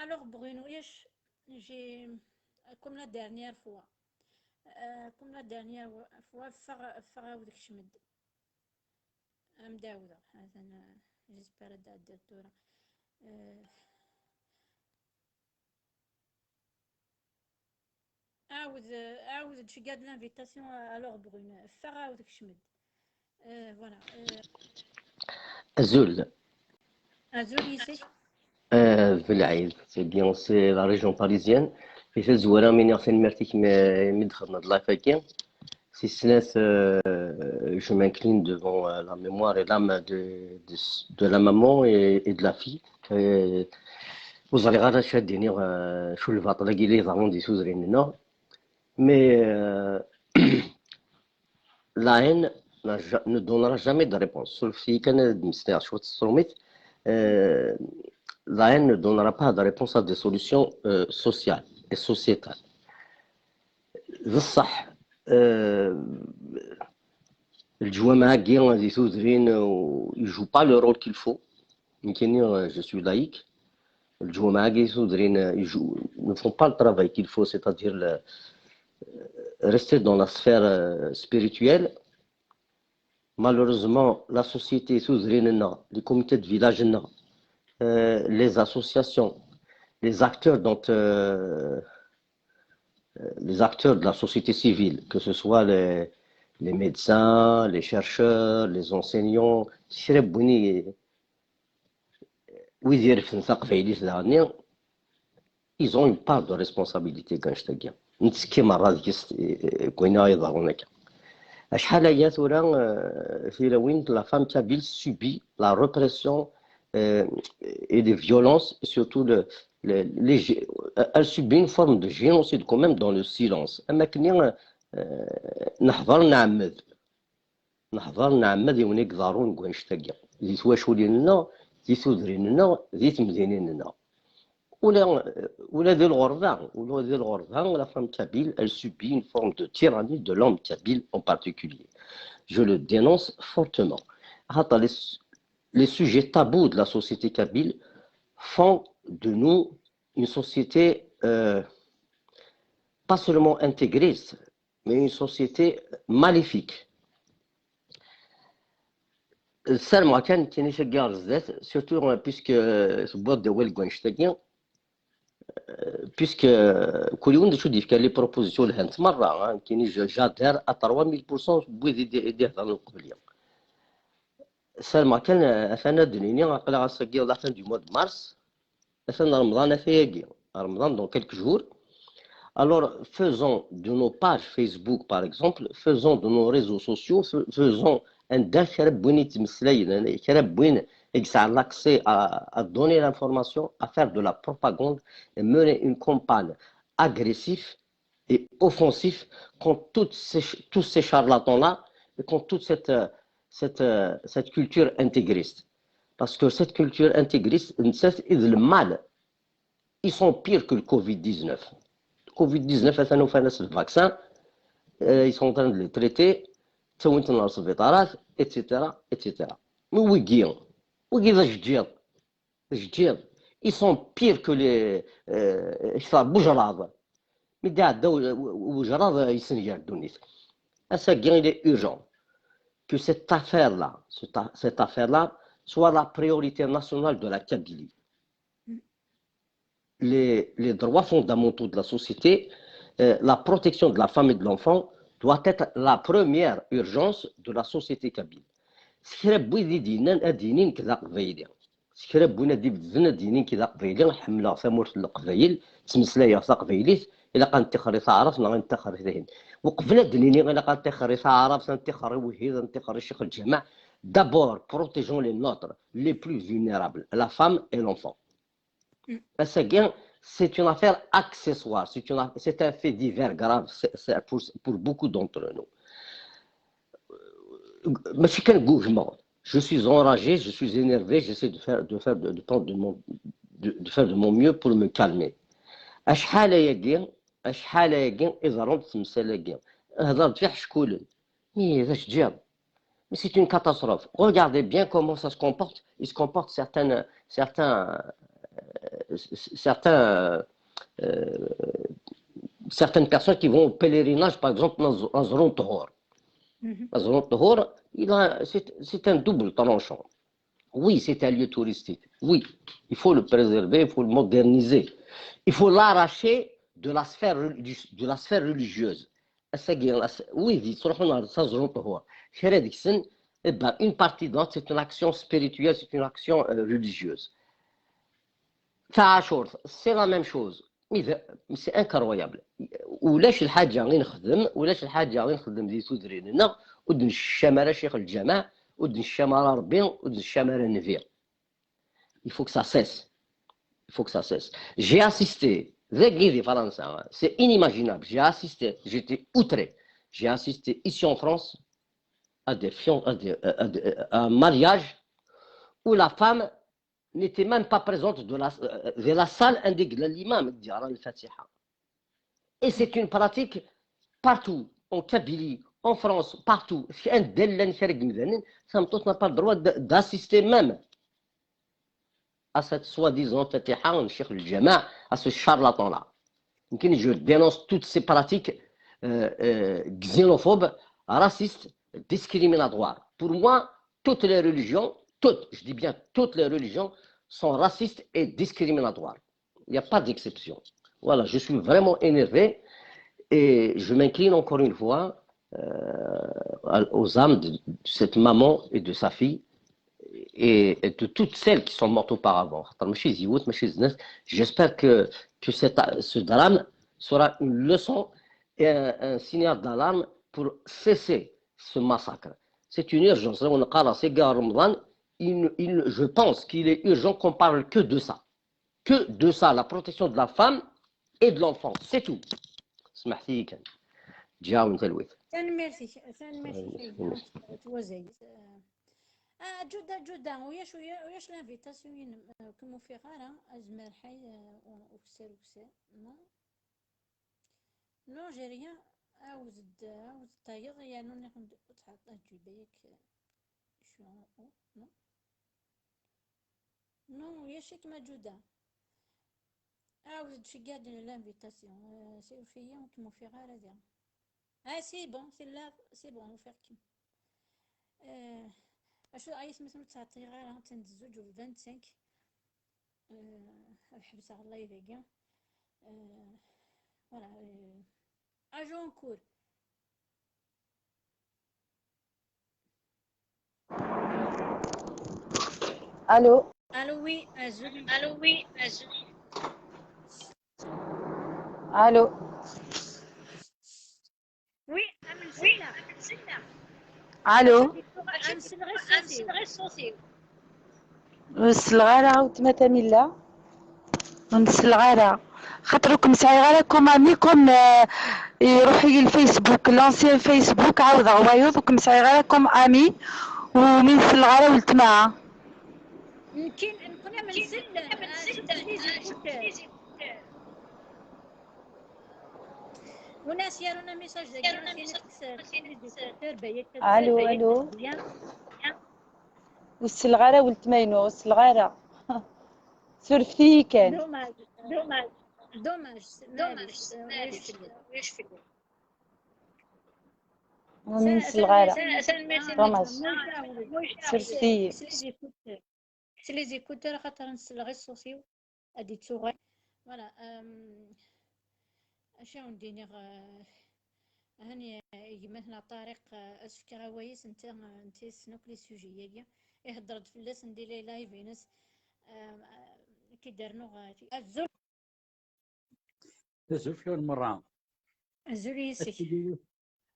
alors Bruno j'ai comme la dernière fois فغاود كشمد مداوده هذا انا جيسبر دا الدكتوره عاود تشقاد لانفيتاسيون الوغ برون فغاود كشمد فوالا Azul. يسي Velaïd, c'est bien, c'est la région parisienne. Et c'est Zouara, mais c'est une merci qui m'a dans la fakin. Si je m'incline devant la mémoire et l'âme de la maman et de la fille. Vous allez rattacher à dire je le vais te les avant des sous-réunions. Mais la haine ne donnera jamais de réponse. Sauf si la haine ne donnera pas de réponse à des solutions sociales et sociétales. الصح الجوامع كاع دي سوزرين يجو با لو رول كيل فو يمكن je suis laïque الجوامع كاع سوزرين يجو ne font pas le travail qu'il faut, c'est-à-dire rester dans la sphère spirituelle. Malheureusement la société souzrine, les comités de village, les associations, les acteurs de la société civile, que ce soit les médecins, les chercheurs, les enseignants, ils ont une part de responsabilité كاع نشتاقي نتسكي مرات كوينا يظهرون هكا شحال هي ثورة في لوين la femme kabyle subit la répression et des violences et surtout elle subit une forme de génocide quand même dans le silence اما كني نحضر نعمد يونيك ضارون كون نشتاقي زي تواشولي لنا زي تودرين لنا زي تمدينين لنا ولا ذي الغربة la femme kabyle elle subit une forme de tyrannie de l'homme kabyle en particulier je le dénonce fortement les sujets tabous de la société kabyle font de nous une société pas seulement intégriste mais une société maléfique السلام كان نشجع الزات سورتو بيسك سبوت دول كونشتاكي بيسك كل يوم شو ديف كان لي بروبوزيسيون لهانت مره كاين جادير ا 3000% بويدي يهضر القبليه السلام كان انا دنيني قال غاسكي لا فان دو موا دو مارس اثنا رمضان فياكي رمضان دون كيلك جور alors faisons de nos pages Facebook par exemple faisons de nos réseaux sociaux faisons un كرب وين يتمثلين كرب وين يسعى l'accès à donner l'information à faire de la propagande et mener une campagne agressive et offensive contre tous ces charlatans là et contre toute cette culture intégriste parce que cette culture intégriste le mal ils sont pires que le Covid-19 Covid-19 مثلا فناس الفاكسان ils sont en train de les traiter تسويت الناس الفطارات اتسيتيرا اتسيتيرا مي ويكيون ذا جدير ils sont pires que les بوجراض مي دا بوجراض يسنجر الدنيا هسا il est urgent que cette affaire là soit la priorité nationale de la Kabylie les droits fondamentaux de la société la protection de la femme et de l'enfant doit être la première urgence de la société kabyle. سكراب بويدي دينين كذا قبايلي سكراب بوينا دينين كذا قبايلي حمله ثمورة القبايل تمسلايا قبايليت الا كانت تعرف لا غنتخري ذهن وقبل دينين الا كانت تعرف سنتخري وهيدا نتخري الشيخ الجماع d'abord protégeons les nôtres les plus vulnérables la femme et l'enfant c'est une affaire accessoire c'est un fait divers grave pour beaucoup d'entre nous ماشي كنقول je suis enragé je suis énervé j'essaie de faire de mon mieux pour me calmer اشحال يا اذا رمت تمثال كاع هضرت فيه حشكول مي ذاش جاب mais c'est une catastrophe regardez bien comment ça se comporte il se comporte certaines personnes qui vont au pèlerinage par exemple dans Zron Tohor c'est un double tranchant oui c'est un lieu touristique oui il faut le préserver il faut le moderniser il faut l'arracher de la sphère religieuse oui Zron Tohor une partie d'entre c'est une action spirituelle c'est une action religieuse c'est la même chose mais c'est incroyable ولاش الحاجه غير نخدم دي تدريننا ودن الشماره شيخ الجماع ودن الشماره ربي ودن الشماره النبي il faut que ça cesse j'ai assisté ذاك فرنسا c'est inimaginable j'étais outré j'ai assisté ici en France à un mariage où la femme n'était même pas présente de la salle indique l'imam ديال الفاتحه et c'est une pratique partout en Kabylie en France partout في ان دلان شارك مدنين سامطوس n'a pas le droit d'assister même à cette soi-disant fatiha Cheikh al-Jama' à ce charlatan là يمكن je dénonce toutes ces pratiques xénophobes racistes discriminatoires pour moi toutes les religions je dis bien toutes les religions sont racistes et discriminatoires. Il n'y a pas d'exception. Voilà, je suis vraiment énervé et je m'incline encore une fois aux âmes de cette maman et de sa fille et de toutes celles qui sont mortes auparavant. J'espère que ce drame sera une leçon et un signal d'alarme pour cesser ce massacre. C'est une urgence. Je pense qu'il est urgent qu'on parle que de ça. Que de ça, la protection de la femme et de l'enfant. C'est tout. سمحتي كان جاو من تلويث. ميرسي خيا توزيد. جدا وياش لانفيتاسيون كمو في غارة أزمر حي وكسر نو جي ريان عاوز طايغ يعني نحن تحط جيبيك شو نو ياشيك موجودة عاوز شقاد لانفيتاسيون سي فيا كمو في غارة ديال سي بون سي بون وفيركم اشو اي سميتو تعطي غير تنزوج و 25 الحبس على الله يذيقا فوالا اجون كور. الو وي ازول الو وي امن سنة الو امس غير صوتي الصغارة عاود تماثل الصغارة خاطركم ساعي غيركم اميكم يروحي الفيسبوك لانسي فيسبوك عاود غوايض وكم ساعي غيركم امي ومن الصغارة ولتماعة يمكن نكون من زد وناس يرونا ميساج الو والصغارة ولتماينو الصغارة سرفتي كان دوماج ومن الصغارة دوماج سرفتي سي زيكوتور خاطر نسلغي الصوصيو هادي تصوغي فوالا اش ندير هاني مثلا طارق اسفك غوايس انت سنوك لي سوجي ياكيا يهضرد فلاس ندير لي لايف ينس كي دارنو غادي الزول في المرة يسك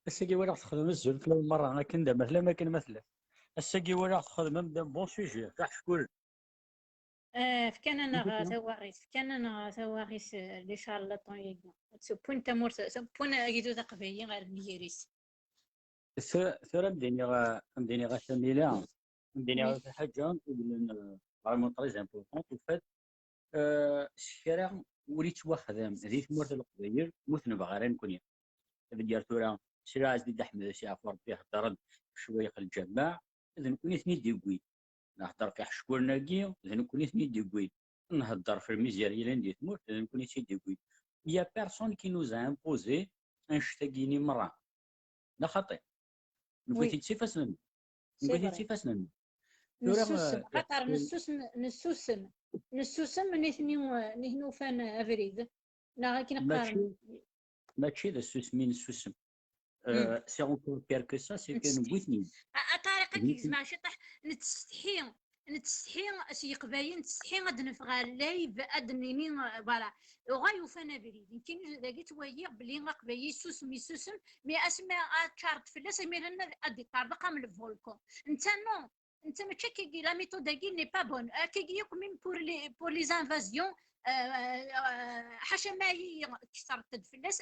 الساقي ولا تخدم الزول في المرة أنا كندا مثلا ما كان مثلا الساقي ولا تخدم بدا بون سوجي تاع شكون فكان انا ثواغيس لي شارلطون ياكيا سبون تمور سبون اكيدو تقبيي غير نيريس ثورة مديني غا ثميلة مديني غا حاجة فريمون طريز امبورطون وفات الشارع وليت واخدم هذه تمورت القبايل مثل بغير نكون ديال ثورة شراع زيد احمد شي عفوا فيه هضرد شويه الجماع اذا نكون ثني ديكوي نهضر فيه شكون ناقي اذا نكون ثني ديكوي نهضر في الميزيريه اللي ندير تموت اذا نكون ثني ديكوي يا بيرسون كي نوزا امبوزي انشتاقيني مرة لا خطير نبغي تيفاسنا نبغي تيفاسنا نسوسم خاطر نسوسم نثني فان افريد لا كي نقارن ماشي ذا السوسمين السوسم سي اونكور بير كو سا سي كو نبغيتني طريقه كي زعما شطح نتستحي سي قباين نتستحي غاد نفغى اللايف ادنيني فوالا وغايو فانا بريد يمكن داكي تويق بلي قبايي يسوسم مي اسماء تشارت في الناس مي لنا ادي طارق من الفولكون انت ماشي كي لا ميثود داكي ني با بون كي ميم بور لي زانفازيون حاشا ما كثرت الفلاس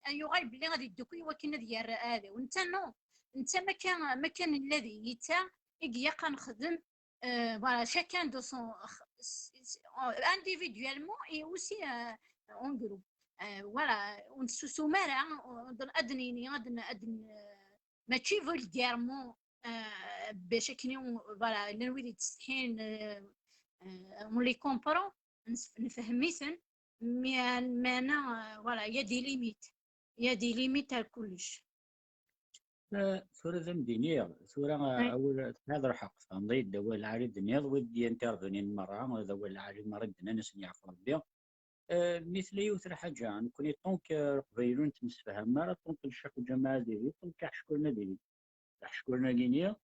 ايوغاي بلي غادي يدوكي وكنا ديال هذا وانت انت ما كان الذي يتا يا كنخدم فوالا شاكان دو سون انديفيدوالمون اي اوسي اون جروب فوالا ونسوسو مارا ادنيني ماشي فولغيرمون باش كنيو فوالا نريد تستحين اون لي كومبرون نفهميتن مي انا فوالا يا دي ليميت تاع كلش صورة مدينية صورة أول هذا حق تنضيد دول العالي الدنيا ودي انترفينين مرة دول العالي مرة الدنيا ناس يعرفوا بها مثل يوثر حاجة نكوني طونك قبيلون تمسفهم مرة طونك الشيخ الجماعة ديالي طونك حشكولنا ديالي حشكولنا كينيا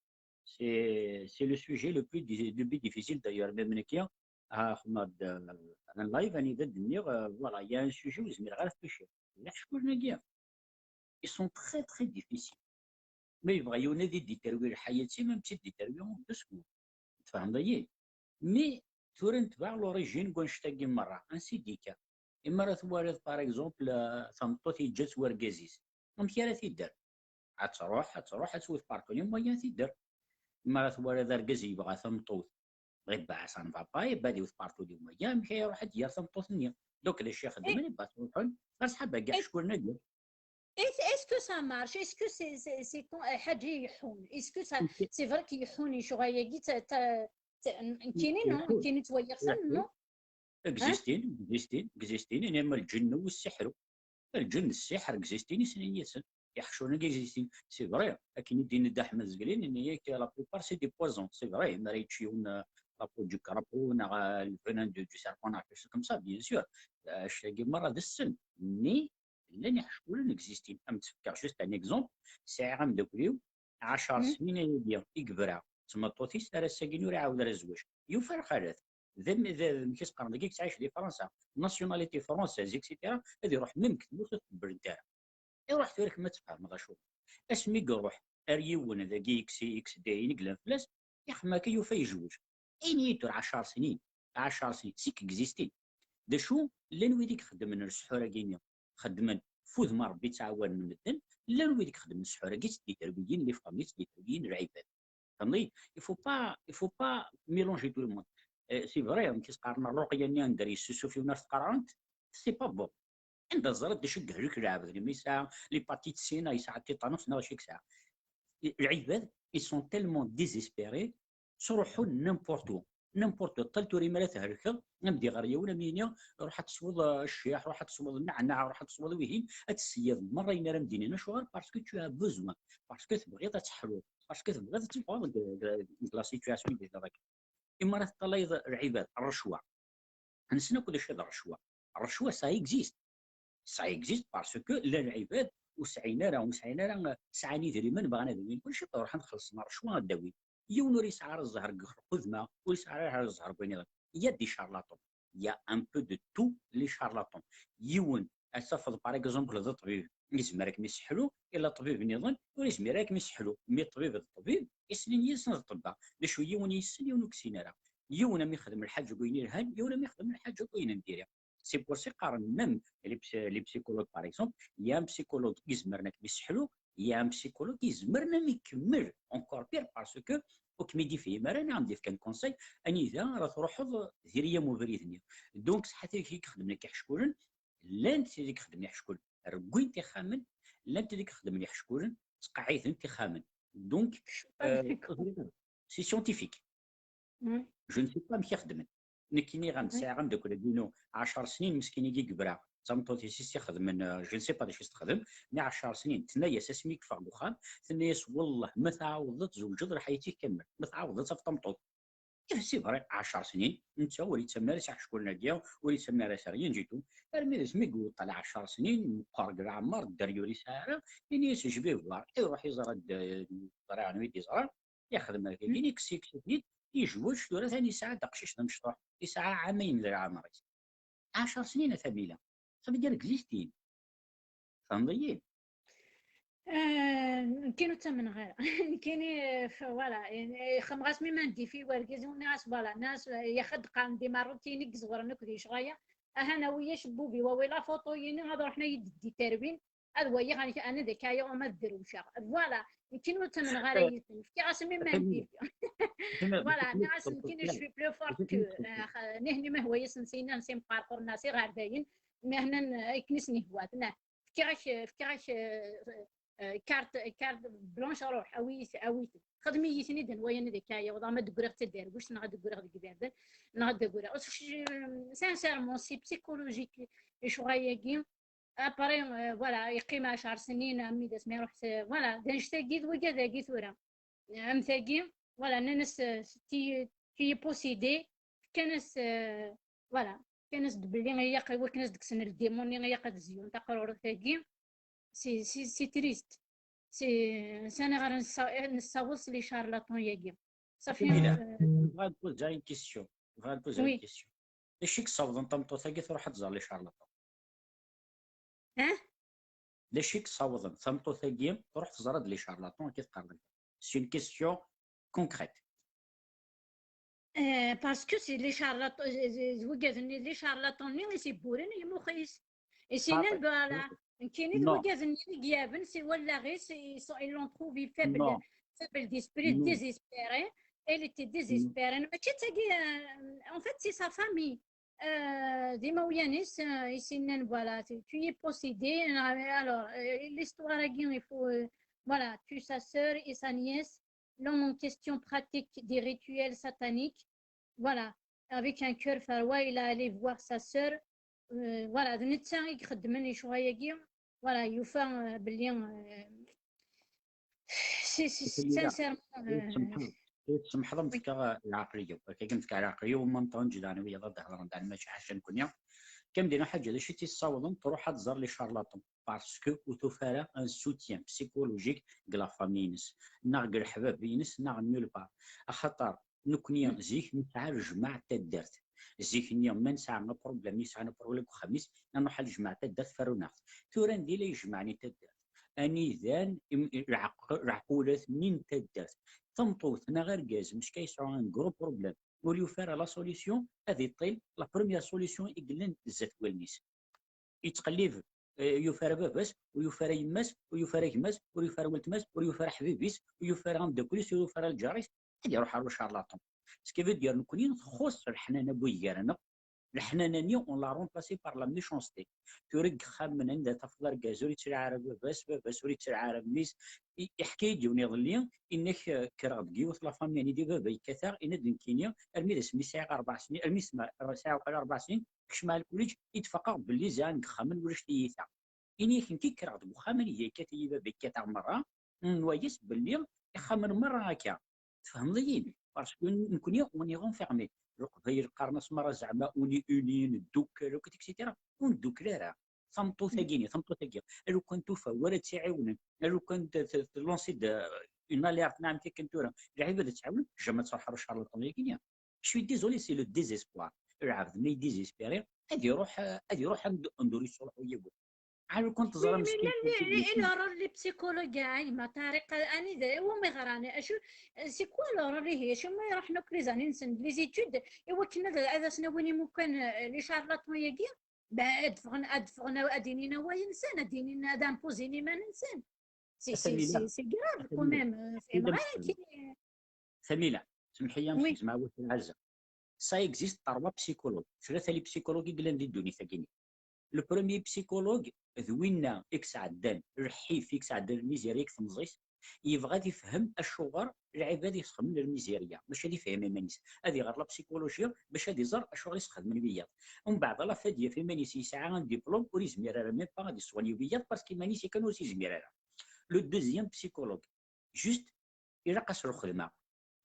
C'est le sujet le plus difficile d'ailleurs. Même Nekia, un live, voilà, il y a un sujet où je me réfléchir. Ils sont très très difficiles. Mais il y a des déterminés, même petits déterminés, de ce تفهم مي تورا نتبع لوريجين كونشتاكي مرة انسي ديكا اما راه توارد باغ اكزومبل ثمطوتي جات وركازيس ممكن راه تيدار عاد تسوي في باركوني مويان تيدار اما راه توارد ركاز يبغى ثمطوت غير باع سان باباي بادي في باركوني مويان مشى يروح ديال ثمطوت نيا دوك الشيخ خدمني باش تروحون غير صحابها كاع شكون نقول Est-ce que ça marche? Est-ce que c'est حاجة يحون? Est-ce que ça c'est vrai كيحون يشغل كاينين نو كاينين تويرسن نو اكزيستين انما الجن والسحر الجن السحر اكزيستين سنين ياسن يحشون اكزيستين سي فري لكن يدين دا احمد زقلين ان هي لا بلوبار سي دي بوزون سي فري ما يتشيون لابو دو كرابون الفنان دو سيربون كيش كم سا بيان سور الشاقي مره ذا السن مي لن يحشون اكزيستين ام تفكر جوست ان اكزومبل ساعه غندوكليو 10 سنين يدير يكبرها تما طوتيس راه ساكن ورا عاود راه الزواج يفرق هذا ذم كيس قرن دقيق تعيش في فرنسا ناسيوناليتي فرونسيز اكسيتيرا هذه يروح من كتبو تكبر نتاعها يروح تورك ما تفهم غا شوف اسمي يروح اريون هذا اكس داين قلم فلاس يا اخي ما كيوفا يجوج اين يدور 10 سنين سيك اكزيستي دا شو لا نويديك خدم من السحوره كينيا خدمن فوز ما ربي تعاون من الدن لا نويديك خدم السحوره كي تدي تربيين لي فامي تدي تربيين العباد فهمتي il faut pas mélanger tout le monde سي فري كي تقارن الرقيه اللي ندير سوفي وناس قرانت سي با بون عند الزرد يشق هذيك العباد اللي ساعه لي باتيت سينا يساعد تيتانوس نا شيك ساعه العباد ils sont tellement désespérés صروحوا نيمبورتو طلتو ريما تهركض نبدي غريه ولا مينيا روح تصوض الشيح روح تصوض النعناع روح تصوض وهين السياد مره ينرا مدينه شوار باسكو تو ا بوزوان باسكو تبغي تحلو باسكو تبغي تبغى لا سيتوياسيون ديال هذاك اما راه طليض العباد الرشوه نسنا كل شيء الرشوه سا اكزيست باسكو لا العباد وسعينا سعاني دريمان بغانا دريمان كلشي روح نخلصنا الرشوه الداوي يونوري سعر الزهر خذنا ويسعر الزهر بيني يا دي شارلاتون يا ان بو دو تو لي شارلاتون يون اسافض باغ اكزومبل ذا طبيب يزمرك مسحلو الا طبيب نظن ويزمرك مسحلو مي الطبيب يسنين يسن الطبا باش يون يسن يون كسينارا يون ما يخدم الحاج كوين الهان يون ما يخدم الحاج كوين نديرها سي بور سي قارن ميم لي بسيكولوج باغ اكزومبل يا بسيكولوج يزمرنا مسحلو يا بسيكولوج يزمرنا ما يكمل اونكور بير باسكو وكميدي فيه ما راني عندي كان كونساي اني اذا راه تروحوا ديريا مبريدني دونك حتى كي يخدم لك حشكولن لا انت اللي تخدم لي حشكول ركوي انت خامن لا انت اللي تخدم لي حشكولن تقعيت انت خامن دونك سي سيونتيفيك جو نسي با مشي خدمت نكيني غنساعه عندك ولا دينو 10 سنين مسكين يجي كبرا تمطوتي سي خدم جو نسي با واش تخدم مي 10 سنين تنايا سميك في الدخان تنايا والله ما تعاوضت زوج راح يتكمل ما تعاوضت في طمطوط كيف سي فري 10 سنين انت وليت تمارس شكون ناديه وليت تمارس ريان جيتو الميرس ميقول طلع 10 سنين قارق العمر الدريوري ساعه يعني يسجبيه فلار يروح يزرع طريقه نويدي زرع يخدم كاين كسيك يجوج ثلاث ثاني ساعه دقشيش نمشطح في ساعه عامين للعمر 10 سنين ثميله صافي ديال كزيستين فهمتي كاينو حتى من غير كاينين فوالا يعني خمغاس مي مندي في وركيزي وناس فوالا ناس ياخد قام دي ماروتيني كزغر نكدي شغايا انا ويا شبوبي ولا فوطو يني غادي رحنا يدي تربين هذا هو غادي انا ديكايا وما دروشا فوالا كاينو حتى من غير يسن في راسي مندي فوالا ناس كاين شوي بلو فورت كو نهني ما هو يسنسينا نسيم باركور ناسي غير داين ما هنا يكنسني هواتنا في كاش كارت بلانش روح اويس خدمي يسندن وين ديكايا وضع ما دغرغ تدير واش نغاد دغرغ ديك نغاد دغرغ سانسيرمون سي بسيكولوجيك شغايا ابري فوالا يقيم 10 سنين مي داس ما يروح فوالا دنشتاكيد وكذا ثورا امثاكي فوالا ناس تي بوسيدي كناس فوالا كناس بلي هي قوي كناس ديك سن الديمون هي قد زيون تقرر ثاكي سي تريست سي انا غير نصوص لي شارلاتون ياكي صافي. جميلة. بغا نبوز غير كيستيون، بغا نبوز غير وي كيستيون. ليش كتصاوب انت مطوطاكي تروح تزار لي شارلطون؟ ها ليش تصاوب انت مطوطاكي تروح تزار هاد لي شارلطون كي تقرب؟ سي اون كيستيون كونكريت. باسكو سي لي شارلاتون زوجاتني لي شارلاتون ني سي بورين يموخيس صافي. سينان فوالا كاينين نو زوجاتني قيابن سي ولا غير سي ils l'ont trouvé نو faible d'esprit نو désespéré. Elle était désespérée ماشي تاقي en fait c'est sa famille. ديما ويانيس يسنن فوالا tu es possédé. Alors l'histoire il faut voilà tue sa sœur et sa nièce. L'homme en question pratique des rituels sataniques. Voilà, avec un cœur faroua, il a allé voir sa sœur. Voilà, de médecin, il خدمني شوية. Voilà, يوفى باللي c'est sincèrement. تسمح لهم تلقى العقليه كي قلت لك العقليه وما نطونج انا ويا ضد هضر عن ماشي حاجه نكون كنبدينا حاجه هذا الشيء تيصاوضن تروح تزار لي شارلاتون باسكو وتوفر ان سوتيان بسيكولوجيك كلا فامينس ناغ الحباب ينس ناغ نيول با خاطر نكوني زيك نتاع الجماعه تدرت زيك نيا ما نسعى بروبليم يسعى بروبليم خميس نروح الجماعه تدرت فرونا تورا ندير لي يجمعني تدرت اني ذان العقولات منين تدرت تمطوط انا غير كاز مش كيسعوا ان كرو بروبليم وليو فار لا سوليسيون هذه طيل لا بروميير سوليسيون يقلن الزات والنيس يتقلب يوفر باباس ويوفر يماس ويوفر كماس ويوفر ولتماس ويوفر حبيبيس ويوفر غندكوليس ويوفر الجاريس هادي يروح على شارلاطون سكيفو دير نكوني نخص الحنانه بويارانا الحنانانيه اون لا رومبلاسي بار لا ميشونستي توريك خام من عندها تفضل كازوري تلعب باباس وري تلعب ميس يحكي ديوني ظليا انك كرا ديوث لا فامي يعني دي بابا كثار ان دنكينيا ارمي سمي ساعه 4 سنين ارمي ساعه وقال 4 سنين كشمال الكوليج يتفقر باللي زان خامن ولا شتيتا اني كنتي كرا دو خامن هي كتي بابا كثار مره نوايس باللي خامن مره هكا تفهم لي باسكو نكون اوني غونفيرمي هي القرنص مره زعما اونين الدوك لوك اكسيتيرا وندوك لا صمتو ثاقيني لو كنت فورا تعاون لو كنت لونسي اون اليرت نعم كي كنتورا العباد تعاون جا تصحر الشهر الطليقيه شوي ديزولي سي لو ديزيسبوار العبد مي ديزيسبيري غادي يروح ندور يصلح ويقول عاد كنت زرا مسكين إلا راه لي بسيكولوج ما طريقة أني هو ما يغراني أشو سي كوا لو اللي هي شو ما يروح نوك لي زاني نسن لي زيتود إوا كنا هذا سنويني ممكن لي شارلاتون ياكي بعد فغنا أدينينا وين نسان أدينينا دامبوزيني ما ننسان سي كراف كوميم سي فغي ثميلة سمحي لي نفكز مع وقت العزة سا اكزيست 3 بسيكولوج 3 لي بسيكولوج يقلن دي الدنيا ثاقيني لو بروميي بسيكولوج ذوينا اكس عدان رحيف اكس عدان الميزيريا اكس مزيس يبغى يفهم الشغر العباد يخدم الميزيريا باش هادي فهم مانيس هذه غير لا بسيكولوجيا باش هادي زر الشغل يخدم البياض ومن بعد لا فاديه في مانيس يسعى ان ديبلوم وري زمير راه ميم با غادي يسواني بياض باسكو مانيس كانوا سي زمير لو دوزيام بسيكولوج جوست الى قاس الخدمه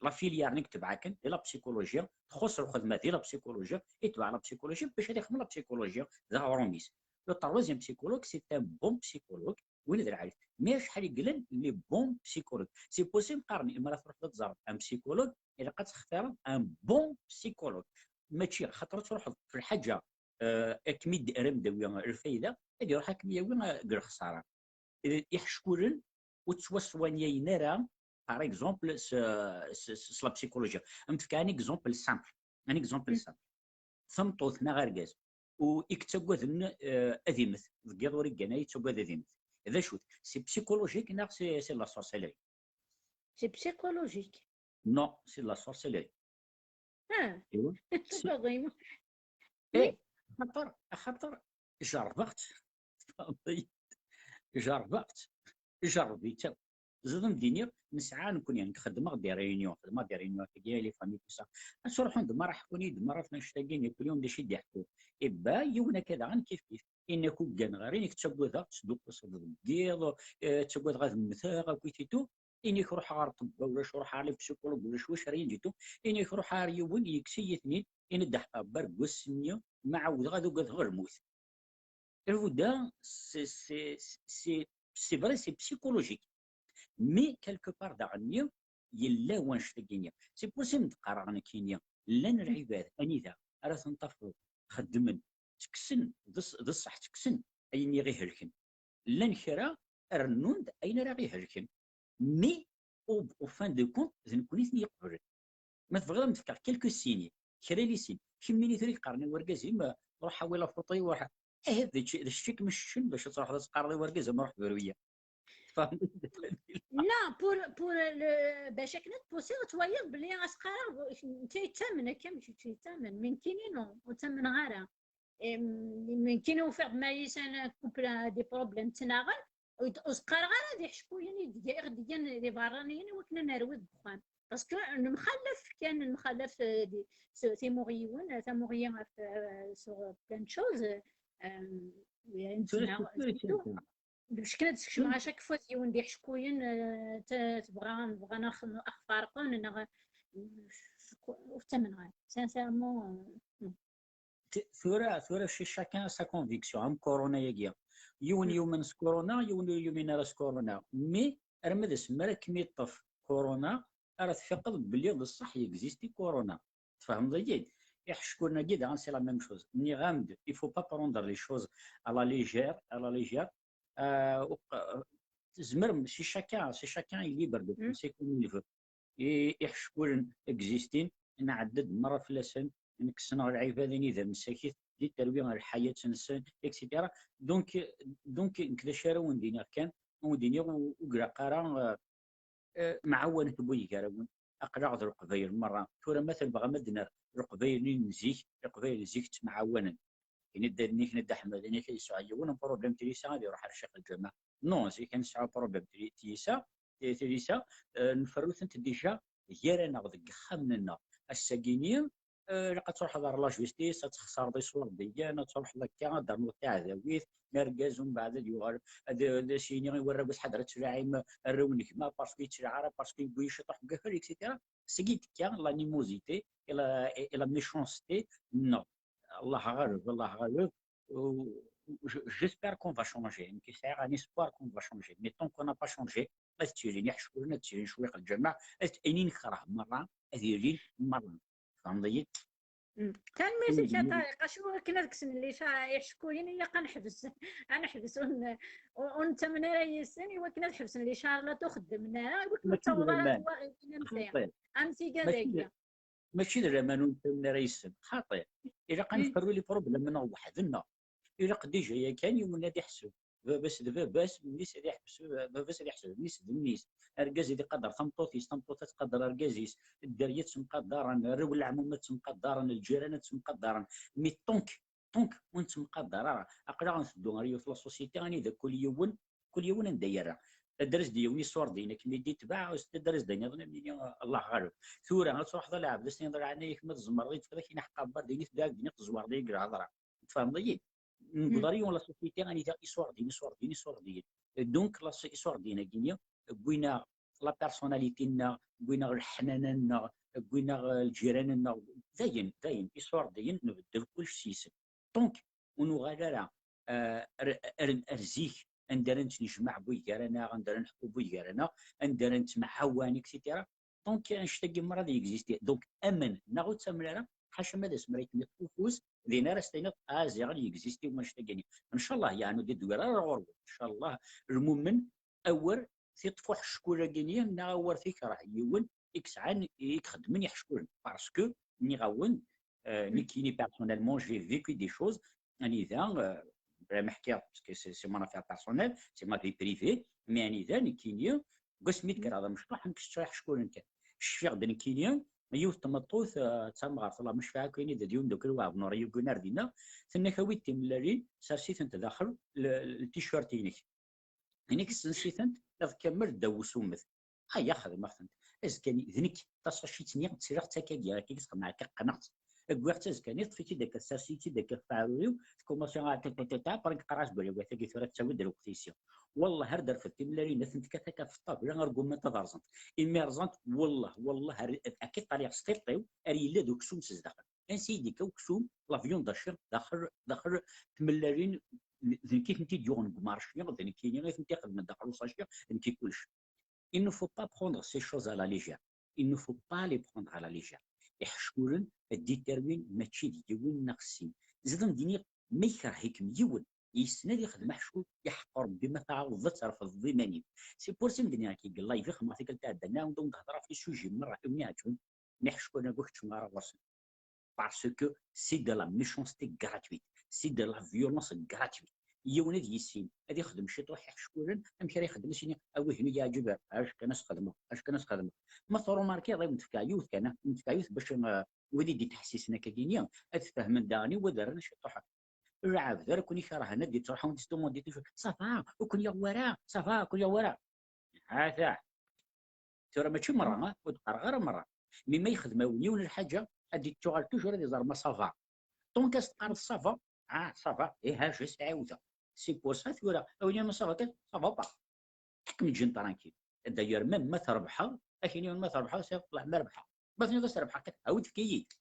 لا فيليار نكتب عاكن ديال لا بسيكولوجيا تخص الخدمه ديال لا بسيكولوجيا يتبع لا بسيكولوجيا باش هادي يخدم لا بسيكولوجيا ذا روميس لو تروازيام بسيكولوج سي ان بون بسيكولوج وين دير عارف مي شحال يقلن لي بون بسيكولوج سي بوسيبل نقارن اما تروح تزار ان بسيكولوج الا قد تختار ان بون بسيكولوج ماشي خاطر تروح في الحاجه اكميد ارم دويه الفايده هادي يروح كميه وين غير خساره يحشكولن وتسوسوانيا ينرا par exemple la psychologie نمتك ان اكزومبل سامبل ثمطوث نغاركاز ويكتبوا اذيمث ديال وريكانا يتبوا اذيمث هذا شوت سي بسيكولوجيك نا سي لا سورسيلري سي بسيكولوجيك نو سي لا سورسيلري ايوا سي ايه خاطر جربت زاد مدينير نسعى نكون يعني خدمه دي ريونيون كاع لي فامي كيسا نروحوا ندمر راح كوني دمر نشتاقين كل يوم داشي يحكوا ابا يونا كذا غير كيف انكم كان غير تسبوا ذا تصدق تصدق ديال تسبوا غير مثلا كويتيتو انك روح على طب ولا روح على بسيكولوج ولا واش راه جيتو انك روح على يوم يكسي اثنين ان دحا برك والسنيه معاود غادو قال غير الموت الودا سي فري سي بسيكولوجيك مي كالكو بار داغنيا يلا وانش تاكينيا سي بوسيبل نتقرا انا كينيا لان العباد انيذا راه تنطفوا خدمن تكسن الصح تكسن ايني غير هلكن لان كرا رنوند اين راه غير هلكن مي او فان دو كونت زين كونيتني يقبل ما تبغى نفكر كيلكو سيني كرا لي سين كيميني تري قرني وركازي ما روح حاول فوطي واحد هذا الشيء كمشن باش تروح تقرا وركازي ما روح برويه فهمت لا بور باش كنا بوسي تويض بلي اسقرا تيتامن كم تيتامن من كينينو وتامن غارة من كينو فيغ مايسان كوبلا دي بروبليم تناغل وسقرا غارة دي حشكوين ديال دي برانيين وكنا نروي بخان باسكو المخلف كان المخلف دي ثموريون سور بلان شوز يعني باش كنا تسكشم مع شاك فوا ديون دي حشكوين تبغى ناخذ اخفارقون انا وثمن غير سانسيرمون ثورة شي شاكان سا كونفيكسيون ام كورونا ياكيا يومن كورونا يومين راس كورونا مي رمد اسمها كمية طف كورونا راه تفقد بلي بصح يكزيستي كورونا تفهم جيد يحشكونا كيدا سي لا ميم شوز ني غامد يفو با بروندر لي شوز على ليجير زمر سي شاكان يليبر دو سي كوم يلفو يحشكون اكزيستين نعدد مره في لسن نكسنا العبادين اذا مساكيت دي التربيه الحياه تنسى اكسيتيرا دونك كذا شارو ندينا كان وديني وقرا قرا معاونه بوي كراون اقرا ذو القبيل مره تورا مثلا بغا مدنا القبيل نزيك معاونا يندني كندا احمد انا كيسعى وانا بروبليم تريسا غادي يروح على الشيخ الجامع نو سي كان سعى بروبليم تريسا نفروث انت ديجا هي رانا غدك خمنا الساكينيه لقد تروح دار لا جوستيس تخسر دي صور ديالنا تروح لك دار نو تاع ذويث مركز ومن بعد يوغر هذا سيني يورا بس حضره تراعي الرونك ما باسكو تشرع باسكو بويش طح كفر اكسيتيرا سيكيت كان لا نيموزيتي الى ميشونستي نو الله غالب j'espère qu'on va changer يمكن ساعة un espoir qu'on va changer mais tant qu'on n'a pas changé تيرين يحشكونا تيرين شويه الجماعة اني نكره مرة اديرين مرة فهمتي كان ماشي شي طريقه شو كنا داكسن اللي يحشكوا لينا هي كنحبس ونتمنى رايسني وكنا نحبس اللي شارله تخدمنا وكنا نتايا امسي كذاك ماشي زعما نتمنى رايسن خاطئ الا كنفكروا لي بروبليم من وحدنا الا قدي جايه كان يوم نادي يحسب بس الناس اللي يحبسوا بس اللي يحسب الناس اركاز اللي قدر ثمطوط تقدر اركازيس الدريات مقدرا الرول العمومات مقدرا الجيرانات مقدرا مي طونك وانت مقدر اقرا غنسدو ريو في لاصوسيتي راني ذا كل يوم ندايرها الدرس ديالي صور دينا كمي دي تباع الدرس ديالنا الله غالب ثوره غتروح ضل عبد السنين ضل عنا يكمل الزمر غير كذا كاين حق بار ديني في داك ديني الزوار ديال الهضره تفهم ضيق نقدر ولا سوسيتي غادي تا ايسوار ديال دونك لا ايسوار ديالنا كينيا بغينا لا بيرسوناليتينا بغينا الحناننا بغينا الجيراننا داين ايسوار ديال نبدل كلشي سيسن دونك ونغادر ارزيك ندير نجمع بويكارنا غندير نحكو بويكارنا ندير نتمع حواني اكسيتيرا دونك نشتاقي مرة دي اكزيستي دونك امن ناغو تسمرا حاشا ماذا سمريت نفوس دينا راستينا ازي غادي اكزيستي وما نشتاقيني ان شاء الله يعني دي دويرا غورو ان شاء الله المؤمن اور تيطفح الشكوره كينيا ناور فيك راه يون اكس عن يخدمني يحشكون باسكو ني غاون ني كيني بيرسونيلمون جي فيكو دي شوز اني ذا ما حكيت باسكو سي مون افير بيرسونيل سي ما في بريفي مي اني ذا كينيا قسميت كرا هذا مش راح نكشف شكون انت الشفيق ديال كينيا يوث تمطوث تسمى الله مش فيها كاين ديون دوك الواغ نوريو كونار دينا ثنا كويت ملالي سارسيت انت داخل التيشيرت هنيك سنسيت انت كمل دوسومث هيا خدمه خدمت ازكاني ذنك تصشيتني تسير حتى كيا كيسق معك قنعت كويرت ازكاني طفيتي داك سارسيتي داك فاعلو كوماسيون تا برك قراش بلي بغيت كي ثورات تساوي دروكتيسيون والله هر در فتي ملاري ناس انت كتاك في الطاب لا غير قوم تدارزنت ايميرزنت والله اكيد طريق ستيطيو اري دوك سوم داخل ان سيدي كوكسوم لافيون داشر داخل تملارين كيف انت ديون مارشي غادي كاينين غير انت خدمه داخل وصاشي انت كلش Il ne faut pas prendre ces choses à la légère. Il ne faut pas les prendre à la légère. يحشكورن الديترمين ماشي ديون ناقصين زاد مديني ما يكرهك ميون يسند يخدم حشكون يحقر بما تعوض ترفض ضماني سي بور سي مديني كي قال لايف خدمه تاع عندنا ونضم تهضر في سوجي مره ونياتون نحشكون انا قلت ما راه parce que c'est de la méchanceté gratuite c'est de la violence gratuite يوناد يسين هذا يخدم شي طوح يحشكون امشي يخدم شي اوه هنا يعجب اش كناس خدمه اش كناس خدمه مثلا ماركي غير متفكايوث كان متفكايوث باش ودي تحسسنا كاينين اتفهم داني ودرنا شي طوح العاب دار كوني شرح ندي تروح وانت تستومون صافا وكون يا ورا صافا كون يا ورا هذا ترى ماشي مره وتقرا غير مره مما يخدم ونيون الحاجه هذه تشغل توجور هذه زعما صافا دونك تقرا صافا صافا ها جو سعاوده سي بور سا ثورا اولياء ما صافا با تحكم الجن ترانكيل داير ميم ما تربحها اكيد ما تربحها سيطلع مربحه بس نقص تربحها عاود في كييت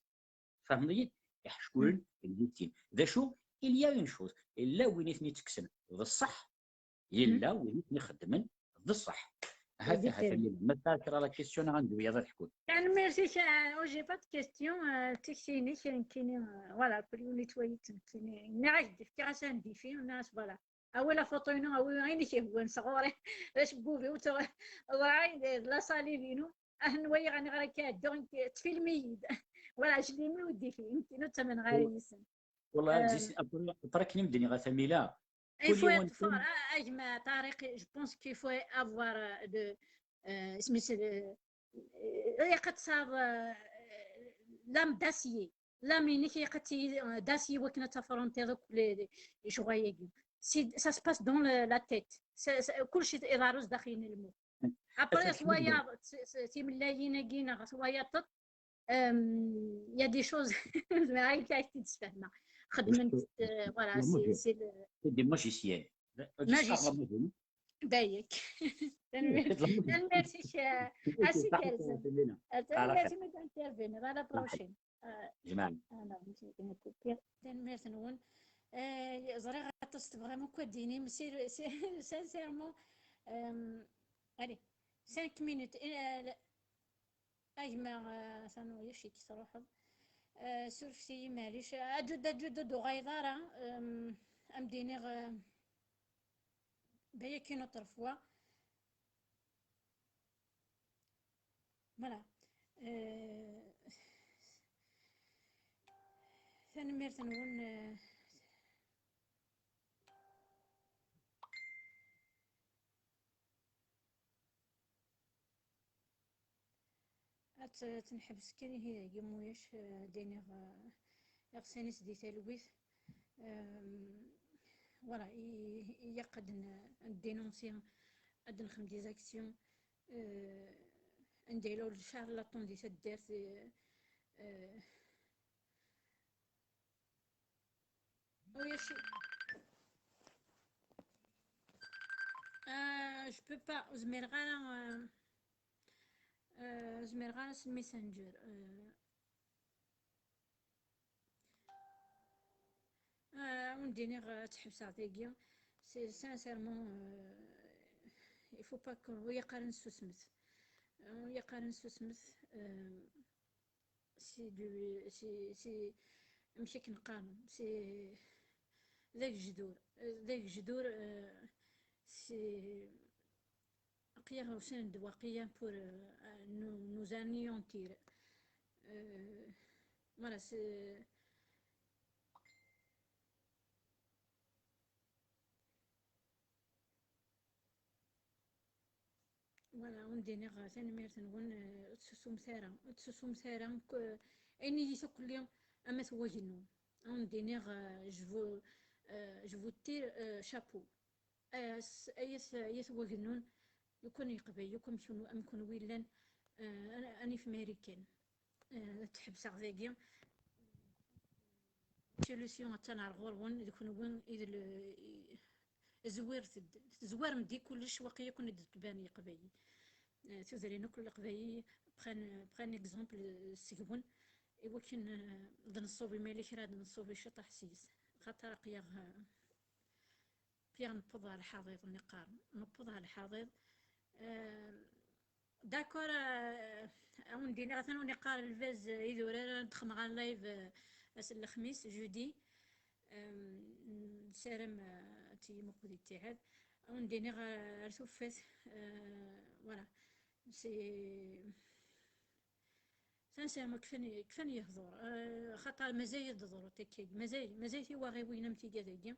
فهمتي يحشكون اليتين ذا شو il y a une chose الا وين تكسن بالصح الا وين نخدمن بالصح هذا ما تذكر لا كيسيون غندوي هذا تحكون يعني ميرسي جي با دو كيستيون تكسيني كاين فوالا كل نيتويت كاين نعرف كي غاسان دي في الناس فوالا اولا فوتوينو او غير شي هو صغوري باش بوفي وتو راي لا صاليفينو نوي غني غير كادو تفيلمي ولا جليمي ودي فيه يمكن تمن غير يسن والله تركني مدني غثميله il faut être fort اجمع طارق je pense qu'il faut avoir de اسمي يقتصاد لام داسيي لام ينيكي يقتي داسيي وكنا تفرونتي دوك لي شغايا سي سا سباس دون لا تيت كلشي اداروس داخلين المخ ابري سوايا تيملايين كينا سوايا طط يا دي شوز ما هي كاع تتفهمها خدمت فوالا سي دي ماجيسيان ماجيسيان بايك ميرسي اسي كالسن ميرسي ميد انترفينير على بروشين جمال انا مشيت نكوبير ميرسي نون زري غاتصت فريمون كوديني مسير سانسيرمون allez 5 minutes اجمع سانو يشي تصرح سورسي معليش اجد دو غيظاره امديني بايا كاين اوتر فوا فوالا ثاني ميرت نقول تنحبس كان هي يمويش ديني غساني سدي تلويث فوالا يقد ندينونسي قد نخدم دي زاكسيون نديرو الشهر لاطون دي تدارت وياشي جو بو با زمير غانا زمير غانا الميسنجر ونديني تحبس عطيكيا سي سانسيرمون يفو با كو يقارن سوسمث يقارن سوسمث سي دو سي ماشي كنقارن سي ذاك جدور سي قيا وسند واقيا بور nous anéantir voilà c'est فوالا ونديني ثاني ميرت نقول تسوسوم ثارا اني يسو كل يوم اما تواجنو ونديني جو تير شابو ايس واجنون يكون يقبل يكون شنو امكن ويلان اني في امريكان تحبس عذاقيا سوليسيون تاع الغرون يكون وين زوار مدي كلش واقي يكون تبان يقبل تزرينو كل قبايل بخان اكزومبل السجون ولكن نصوبي مالك راد نصوبي شطح حسيس خاطر قيا نبض على الحضيض النقار نبض على الحضيض داكور. عندي مثلا نقال الفاز يدور ندخل على اللايف الخميس جودي سارم تي مقودي تاعد عندي غير ثوفات فوالا سي سانسيرمون كفاني يهضر خاطر مازال يهضر تاكيد مازال في واغي وين متي كذا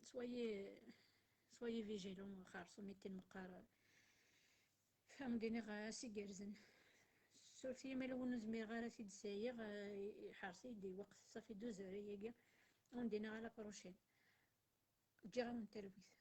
سويي فيجيلون خارصو ميتين مقار فهمديني غا سي جرزن سورتي مالو نزمير غير سيد سايغ حارسي دي وقت صافي 2 زوري ياكا وندينا على بروشين جيران تلويث